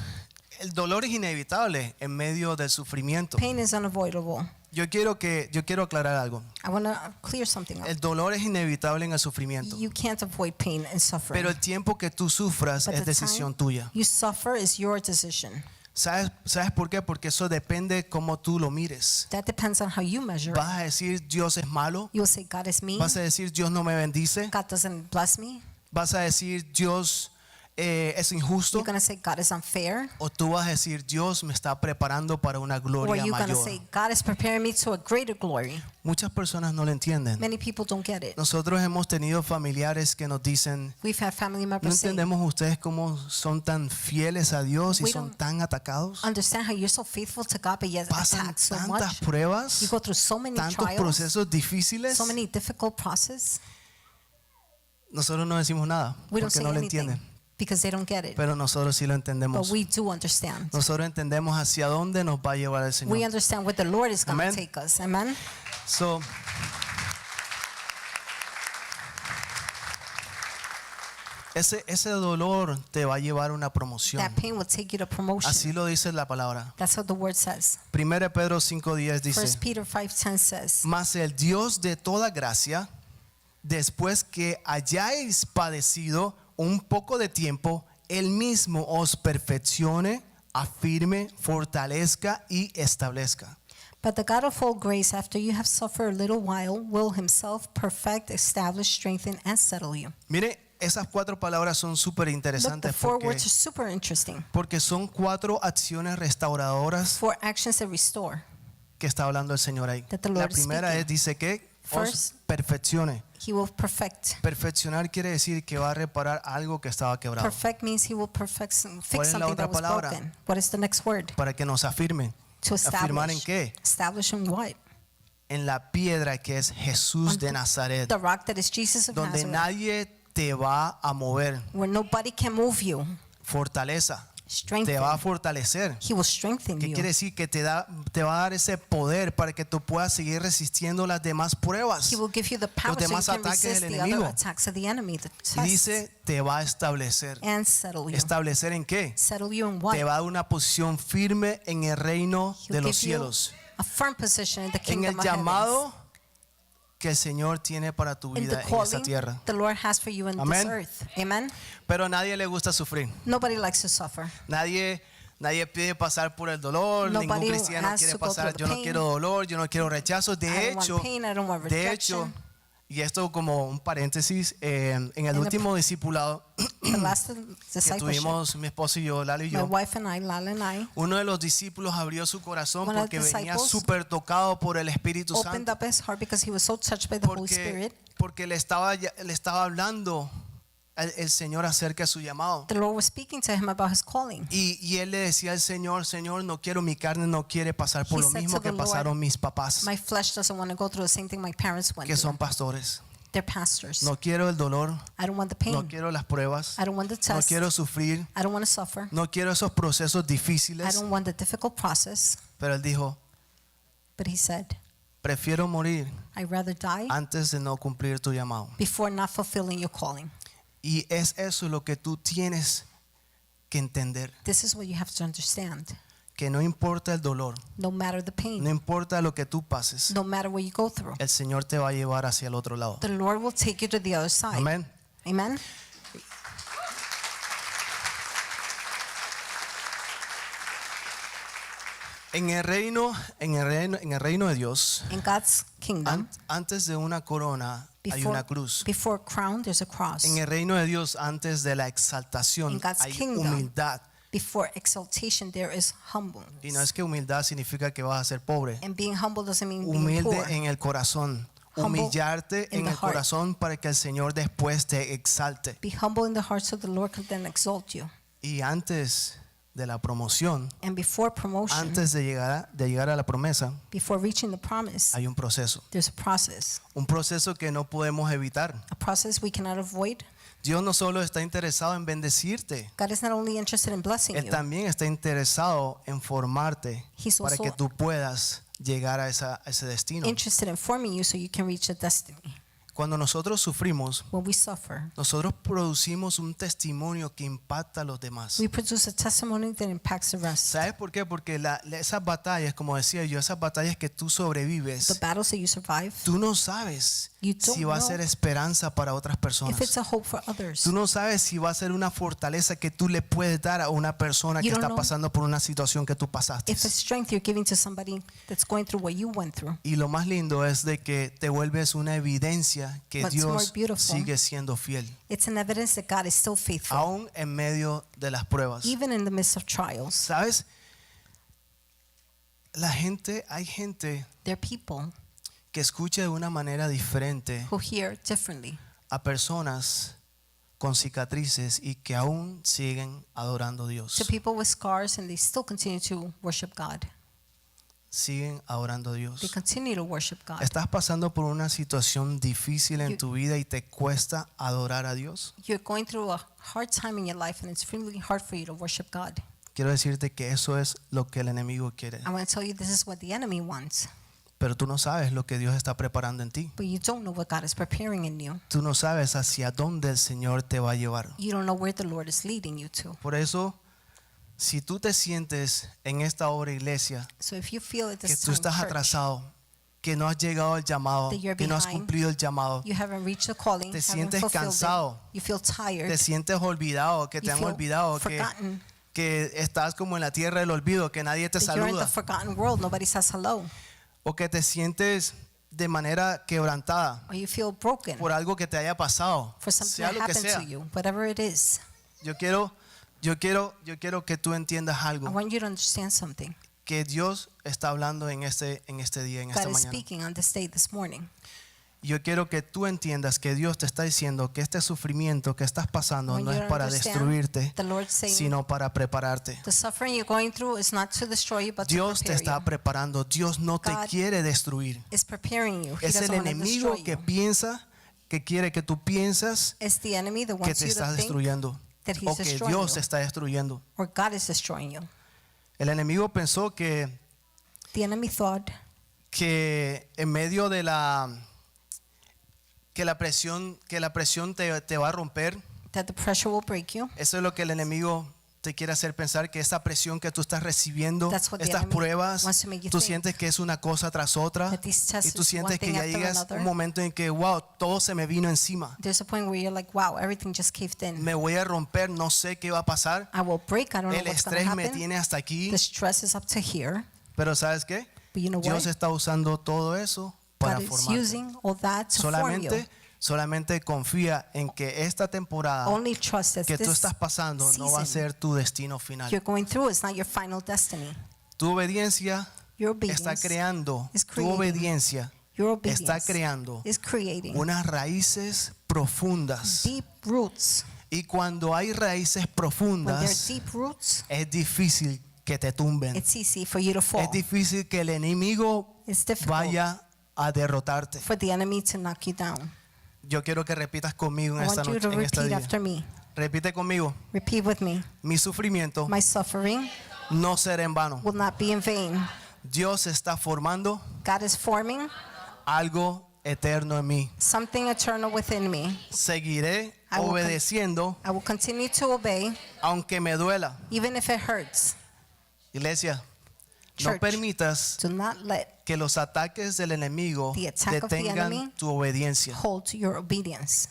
Speaker 1: es inevitable en medio del sufrimiento.
Speaker 2: Pain is unavoidable.
Speaker 1: Yo quiero aclarar algo.
Speaker 2: I want to clear something up.
Speaker 1: El dolor es inevitable en el sufrimiento,
Speaker 2: You can't avoid pain and suffering.
Speaker 1: pero el tiempo que tú sufras
Speaker 2: But
Speaker 1: es
Speaker 2: the
Speaker 1: decisión
Speaker 2: time
Speaker 1: tuya.
Speaker 2: you suffer is your decision.
Speaker 1: ¿Sabes por qué? Porque eso depende cómo tú lo mires.
Speaker 2: That depends on how you measure it.
Speaker 1: ¿Vas a decir Dios es malo?
Speaker 2: You will say God is mean.
Speaker 1: ¿Vas a decir Dios no me bendice?
Speaker 2: God doesn't bless me.
Speaker 1: ¿Vas a decir Dios es injusto?
Speaker 2: You're going to say God is unfair.
Speaker 1: ¿O tú vas a decir Dios me está preparando para una
Speaker 2: Or
Speaker 1: gloria
Speaker 2: you're going to
Speaker 1: mayor?
Speaker 2: say God is preparing me to a greater glory.
Speaker 1: Muchas personas no lo entienden.
Speaker 2: Many people don't get it.
Speaker 1: Nosotros hemos tenido familiares que nos dicen,
Speaker 2: We've had family
Speaker 1: no
Speaker 2: members say,
Speaker 1: entendemos ustedes cómo son tan fieles a Dios y
Speaker 2: We
Speaker 1: son
Speaker 2: don't
Speaker 1: tan atacados.
Speaker 2: understand how you're so faithful to God but yet
Speaker 1: Pasan
Speaker 2: attacked so
Speaker 1: tantas
Speaker 2: much. You
Speaker 1: pruebas,
Speaker 2: go through so many
Speaker 1: tantos
Speaker 2: trials,
Speaker 1: procesos difíciles.
Speaker 2: so many difficult processes.
Speaker 1: Nosotros no decimos nada
Speaker 2: We don't
Speaker 1: porque
Speaker 2: say
Speaker 1: no lo
Speaker 2: anything
Speaker 1: entienden.
Speaker 2: because they don't get it.
Speaker 1: pero nosotros sí lo
Speaker 2: But
Speaker 1: entendemos.
Speaker 2: we do understand.
Speaker 1: Nosotros entendemos hacia dónde nos va a llevar el
Speaker 2: We
Speaker 1: Señor.
Speaker 2: understand where the Lord is going to
Speaker 1: Amen.
Speaker 2: take us. Amen.
Speaker 1: So, ese dolor te va a llevar a una promoción.
Speaker 2: That pain will take you to promotion.
Speaker 1: Así lo dice la palabra.
Speaker 2: That's what the word says.
Speaker 1: 1 Pedro 5:10 dice:
Speaker 2: 1 Peter 5:10 says,
Speaker 1: Mas el Dios de toda gracia, después que hayáis padecido un poco de tiempo, Él mismo os perfeccione, afirme, fortalezca y establezca.
Speaker 2: But the God of all grace, after you have suffered a little while, will himself perfect, establish, strengthen, and settle you.
Speaker 1: Mire, esas 4 palabras son súper
Speaker 2: Look, the
Speaker 1: interesantes
Speaker 2: 4 words are
Speaker 1: porque,
Speaker 2: super interesting.
Speaker 1: porque son 4 acciones restauradoras
Speaker 2: 4 actions that restore.
Speaker 1: que está hablando el Señor ahí.
Speaker 2: That the
Speaker 1: La
Speaker 2: Lord is
Speaker 1: primera
Speaker 2: speaking.
Speaker 1: es, dice que os
Speaker 2: First,
Speaker 1: perfeccione.
Speaker 2: He will perfect.
Speaker 1: Perfeccionar quiere decir que va a reparar algo que estaba quebrado.
Speaker 2: Perfect means he will perfect,
Speaker 1: ¿Cuál
Speaker 2: fix
Speaker 1: es la
Speaker 2: something
Speaker 1: otra
Speaker 2: that was
Speaker 1: palabra?
Speaker 2: broken. What is the next word?
Speaker 1: Para que nos afirme.
Speaker 2: To
Speaker 1: ¿Afirmar en
Speaker 2: establish.
Speaker 1: qué?
Speaker 2: Establish in what?
Speaker 1: En la piedra que es Jesús de Nazaret,
Speaker 2: The rock that is Jesus of
Speaker 1: donde
Speaker 2: Nazareth.
Speaker 1: nadie te va a mover.
Speaker 2: Where nobody can move you.
Speaker 1: Fortaleza. Te
Speaker 2: Strengthen.
Speaker 1: va a fortalecer.
Speaker 2: He will strengthen
Speaker 1: ¿Qué
Speaker 2: you.
Speaker 1: quiere decir? Que te va a dar ese poder para que tú puedas seguir resistiendo las demás pruebas.
Speaker 2: He will give you the power so you
Speaker 1: demás
Speaker 2: can
Speaker 1: ataques
Speaker 2: resist
Speaker 1: del
Speaker 2: the
Speaker 1: enemigo.
Speaker 2: other attacks of the enemy. The
Speaker 1: Y
Speaker 2: tests
Speaker 1: dice, te va a establecer.
Speaker 2: and settle you.
Speaker 1: ¿Establecer en qué?
Speaker 2: Settle you in what?
Speaker 1: Te va a dar una posición firme en el reino
Speaker 2: He'll
Speaker 1: de los
Speaker 2: give you
Speaker 1: cielos.
Speaker 2: a firm position in the
Speaker 1: En
Speaker 2: kingdom
Speaker 1: el
Speaker 2: of heavens.
Speaker 1: llamado que el Señor tiene para tu
Speaker 2: In
Speaker 1: vida
Speaker 2: the
Speaker 1: en esta
Speaker 2: calling
Speaker 1: tierra.
Speaker 2: the Lord has for you in
Speaker 1: Amen.
Speaker 2: this earth. Amen.
Speaker 1: Pero a nadie le gusta sufrir.
Speaker 2: Nobody likes to suffer.
Speaker 1: Nadie pide pasar por el dolor. Ningún
Speaker 2: Nobody
Speaker 1: cristiano
Speaker 2: has
Speaker 1: quiere
Speaker 2: to go
Speaker 1: pasar.
Speaker 2: through the
Speaker 1: Yo no
Speaker 2: pain.
Speaker 1: quiero dolor, yo no quiero rechazo.
Speaker 2: I don't want pain, I don't want rejection.
Speaker 1: Y esto como un paréntesis, en el último discipulado
Speaker 2: The last
Speaker 1: que
Speaker 2: discipleship,
Speaker 1: tuvimos mi esposo y yo, Lalo y
Speaker 2: my
Speaker 1: yo,
Speaker 2: wife and I, Lala and I,
Speaker 1: uno de los discípulos abrió su corazón
Speaker 2: One of the
Speaker 1: porque venía
Speaker 2: disciples
Speaker 1: súper tocado por el Espíritu
Speaker 2: opened
Speaker 1: Santo.
Speaker 2: up his heart because he was so touched by the Holy Spirit.
Speaker 1: Porque le estaba hablando el Señor acerca de su llamado.
Speaker 2: The Lord was speaking to him about his calling.
Speaker 1: Y él le decía al Señor, Señor, no quiero, mi carne no quiere pasar por
Speaker 2: He
Speaker 1: lo
Speaker 2: said
Speaker 1: mismo
Speaker 2: to the
Speaker 1: que
Speaker 2: Lord,
Speaker 1: pasaron mis papás,
Speaker 2: My flesh doesn't want to go through the same thing my parents went
Speaker 1: que son
Speaker 2: through.
Speaker 1: pastores.
Speaker 2: They're pastors.
Speaker 1: No quiero el dolor,
Speaker 2: I don't want the pain.
Speaker 1: no quiero las pruebas,
Speaker 2: I don't want the
Speaker 1: no
Speaker 2: test.
Speaker 1: quiero sufrir,
Speaker 2: I don't want to suffer.
Speaker 1: no quiero esos procesos
Speaker 2: I
Speaker 1: difíciles.
Speaker 2: don't want the difficult process.
Speaker 1: Pero él dijo,
Speaker 2: But he said,
Speaker 1: prefiero morir
Speaker 2: I'd rather die
Speaker 1: antes de no cumplir tu llamado.
Speaker 2: before not fulfilling your calling.
Speaker 1: Y es eso lo que tú tienes que entender,
Speaker 2: This is what you have to understand.
Speaker 1: que no importa el dolor,
Speaker 2: No matter the
Speaker 1: no
Speaker 2: pain,
Speaker 1: importa lo que tú pases,
Speaker 2: no matter what you go through,
Speaker 1: el Señor te va a llevar hacia el otro lado.
Speaker 2: the Lord will take you to the other side.
Speaker 1: Amén.
Speaker 2: Amen.
Speaker 1: En el reino de Dios,
Speaker 2: In God's kingdom,
Speaker 1: antes de una corona hay una cruz.
Speaker 2: before crown, there's a cross.
Speaker 1: En el reino de Dios, antes de la
Speaker 2: In
Speaker 1: exaltación,
Speaker 2: God's
Speaker 1: hay
Speaker 2: kingdom.
Speaker 1: humildad.
Speaker 2: Before exaltation, there is humbleness.
Speaker 1: Y no es que humildad significa que vas a ser pobre.
Speaker 2: And being humble doesn't mean being
Speaker 1: Humilde
Speaker 2: poor.
Speaker 1: en el corazón.
Speaker 2: Humble
Speaker 1: Humillarte
Speaker 2: in
Speaker 1: en
Speaker 2: the
Speaker 1: el
Speaker 2: heart.
Speaker 1: corazón para que el Señor después te exalte.
Speaker 2: Be humble in the heart so the Lord can then exalt you.
Speaker 1: Y antes de la promoción,
Speaker 2: And before promotion,
Speaker 1: antes de llegar a la promesa,
Speaker 2: before reaching the promise,
Speaker 1: hay un proceso.
Speaker 2: there's a process.
Speaker 1: Un proceso que no podemos evitar.
Speaker 2: A process we cannot avoid.
Speaker 1: Dios no solo está interesado en bendecirte,
Speaker 2: God is not only interested in blessing
Speaker 1: Él
Speaker 2: you,
Speaker 1: también está interesado en formarte
Speaker 2: He's
Speaker 1: para
Speaker 2: also
Speaker 1: que tú puedas llegar a ese destino.
Speaker 2: interested in forming you so you can reach the destiny.
Speaker 1: Cuando nosotros sufrimos,
Speaker 2: When we suffer,
Speaker 1: nosotros producimos un testimonio que impacta a los demás.
Speaker 2: we produce a testimony that impacts the rest.
Speaker 1: ¿Sabes por qué? Porque esas batallas, como decía yo, esas batallas que tú
Speaker 2: The
Speaker 1: sobrevives,
Speaker 2: battles that you survive,
Speaker 1: tú no sabes
Speaker 2: You don't
Speaker 1: si va a
Speaker 2: know
Speaker 1: ser esperanza para otras
Speaker 2: if
Speaker 1: personas.
Speaker 2: it's a hope for others.
Speaker 1: Tú no sabes si va a ser una fortaleza que tú le puedes dar a una persona que
Speaker 2: You don't
Speaker 1: está
Speaker 2: know
Speaker 1: pasando por una situación que tú pasaste.
Speaker 2: If it's strength you're giving to somebody that's going through what you went through.
Speaker 1: Y lo más lindo es de que te vuelves una evidencia que
Speaker 2: What's more
Speaker 1: Dios
Speaker 2: beautiful,
Speaker 1: sigue siendo fiel,
Speaker 2: It's an evidence that God is still faithful,
Speaker 1: aún en medio de las pruebas.
Speaker 2: even in the midst of trials.
Speaker 1: ¿Sabes? Hay gente
Speaker 2: There are people
Speaker 1: que escucha de una manera diferente
Speaker 2: who hear differently
Speaker 1: a personas con cicatrices y que aún siguen adorando a
Speaker 2: to
Speaker 1: Dios.
Speaker 2: people with scars and they still continue to worship God.
Speaker 1: siguen adorando a Dios.
Speaker 2: They continue to worship God.
Speaker 1: ¿Estás pasando por una situación difícil en
Speaker 2: You-
Speaker 1: tu vida y te cuesta adorar a Dios?
Speaker 2: You're going through a hard time in your life and it's really hard for you to worship God.
Speaker 1: Quiero decirte que eso es lo que el enemigo quiere.
Speaker 2: I want to tell you this is what the enemy wants,
Speaker 1: Pero tú no sabes lo que Dios está preparando en ti.
Speaker 2: but you don't know what God is preparing in you.
Speaker 1: Tú no sabes hacia dónde el Señor te va a llevar.
Speaker 2: You don't know where the Lord is leading you to.
Speaker 1: Por eso, si tú te sientes en esta hora, iglesia,
Speaker 2: So if you feel at
Speaker 1: que
Speaker 2: this
Speaker 1: tú
Speaker 2: time,
Speaker 1: estás
Speaker 2: church,
Speaker 1: atrasado, que no has llegado al llamado,
Speaker 2: that you're
Speaker 1: que no has
Speaker 2: behind,
Speaker 1: cumplido el llamado,
Speaker 2: you haven't reached the calling,
Speaker 1: te
Speaker 2: haven't
Speaker 1: sientes
Speaker 2: fulfilled
Speaker 1: cansado,
Speaker 2: it, you feel tired,
Speaker 1: te sientes olvidado, que te
Speaker 2: you
Speaker 1: han
Speaker 2: feel
Speaker 1: olvidado,
Speaker 2: forgotten,
Speaker 1: que estás como en la tierra del olvido, que nadie te
Speaker 2: that you're in the
Speaker 1: saluda,
Speaker 2: forgotten world, nobody says hello,
Speaker 1: o que te sientes de manera quebrantada
Speaker 2: or you feel broken
Speaker 1: por algo que te haya pasado,
Speaker 2: for something
Speaker 1: sea
Speaker 2: that
Speaker 1: lo que
Speaker 2: happened
Speaker 1: sea.
Speaker 2: to you, whatever it is.
Speaker 1: Yo quiero que tú entiendas
Speaker 2: I
Speaker 1: algo,
Speaker 2: want you to understand something.
Speaker 1: que Dios está hablando en este día, en esta
Speaker 2: God is
Speaker 1: mañana.
Speaker 2: speaking on this day, this morning.
Speaker 1: Yo quiero que tú entiendas que Dios te está diciendo que este sufrimiento que estás pasando
Speaker 2: When
Speaker 1: no
Speaker 2: you
Speaker 1: es para
Speaker 2: understand,
Speaker 1: destruirte,
Speaker 2: the Lord saying,
Speaker 1: sino para prepararte.
Speaker 2: the suffering you're going through is not to destroy you, but
Speaker 1: Dios
Speaker 2: to
Speaker 1: te
Speaker 2: prepare
Speaker 1: está
Speaker 2: you.
Speaker 1: preparando. Dios no te
Speaker 2: God
Speaker 1: quiere destruir.
Speaker 2: Is preparing you. He
Speaker 1: Es el
Speaker 2: doesn't want to
Speaker 1: enemigo
Speaker 2: destroy
Speaker 1: que
Speaker 2: you.
Speaker 1: piensa, que quiere que tú pienses
Speaker 2: It's the enemy that
Speaker 1: que
Speaker 2: wants
Speaker 1: te
Speaker 2: you
Speaker 1: estás
Speaker 2: to think
Speaker 1: destruyendo
Speaker 2: that
Speaker 1: o
Speaker 2: he's
Speaker 1: que
Speaker 2: destroying
Speaker 1: Dios
Speaker 2: you,
Speaker 1: te está destruyendo.
Speaker 2: or God is destroying you.
Speaker 1: El enemigo pensó que
Speaker 2: The enemy thought
Speaker 1: en medio de la presión te va a romper.
Speaker 2: that the pressure will break you.
Speaker 1: Eso es lo que el enemigo te quiere hacer pensar, que esa presión que tú estás recibiendo,
Speaker 2: That's what the
Speaker 1: estas
Speaker 2: enemy
Speaker 1: pruebas,
Speaker 2: wants to make you
Speaker 1: tú
Speaker 2: think.
Speaker 1: sientes que es una cosa tras otra
Speaker 2: That these tests
Speaker 1: y tú
Speaker 2: is
Speaker 1: sientes
Speaker 2: one
Speaker 1: que
Speaker 2: thing
Speaker 1: ya
Speaker 2: after
Speaker 1: llegas
Speaker 2: another.
Speaker 1: un momento en que wow, todo se me vino encima.
Speaker 2: There's a point where you're like, wow, everything just caved in.
Speaker 1: Me voy a romper, no sé qué va a pasar.
Speaker 2: I will break. I don't know
Speaker 1: El
Speaker 2: what's going to
Speaker 1: estrés me
Speaker 2: happen.
Speaker 1: tiene hasta aquí,
Speaker 2: The stress is up to here.
Speaker 1: pero ¿sabes qué?
Speaker 2: But you know
Speaker 1: Dios
Speaker 2: what?
Speaker 1: está usando todo eso para
Speaker 2: God is
Speaker 1: formarte.
Speaker 2: using all that to form you.
Speaker 1: Solamente confía en que esta temporada
Speaker 2: Only trust that
Speaker 1: que tú
Speaker 2: this
Speaker 1: estás pasando no va a
Speaker 2: season
Speaker 1: ser tu destino final.
Speaker 2: you're going through is not your final destiny.
Speaker 1: Tu obediencia
Speaker 2: Your obedience
Speaker 1: está creando,
Speaker 2: is
Speaker 1: tu
Speaker 2: creating.
Speaker 1: obediencia
Speaker 2: Your obedience
Speaker 1: está creando
Speaker 2: is creating
Speaker 1: unas raíces profundas.
Speaker 2: deep roots.
Speaker 1: Y cuando hay raíces
Speaker 2: When there are
Speaker 1: profundas,
Speaker 2: deep roots,
Speaker 1: es difícil que te tumben.
Speaker 2: it's easy for you to fall.
Speaker 1: Es difícil que el enemigo
Speaker 2: It's difficult
Speaker 1: vaya a derrotarte.
Speaker 2: for the enemy to knock you down.
Speaker 1: Yo quiero que repitas conmigo en
Speaker 2: I
Speaker 1: esta
Speaker 2: want you
Speaker 1: noche,
Speaker 2: to
Speaker 1: en este
Speaker 2: repeat
Speaker 1: día.
Speaker 2: after me.
Speaker 1: Repite conmigo.
Speaker 2: Repeat with me.
Speaker 1: Mi sufrimiento
Speaker 2: My suffering
Speaker 1: no será en vano.
Speaker 2: will not be in vain.
Speaker 1: Dios está formando
Speaker 2: God is forming
Speaker 1: algo eterno en mí.
Speaker 2: something eternal within me.
Speaker 1: Seguiré
Speaker 2: I will
Speaker 1: obedeciendo
Speaker 2: I will continue to obey
Speaker 1: aunque me duela.
Speaker 2: even if it hurts.
Speaker 1: Iglesia, no
Speaker 2: Church.
Speaker 1: permitas
Speaker 2: Do not let
Speaker 1: que los ataques del enemigo
Speaker 2: The attack of the
Speaker 1: detengan
Speaker 2: enemy
Speaker 1: tu obediencia.
Speaker 2: hold to your obedience.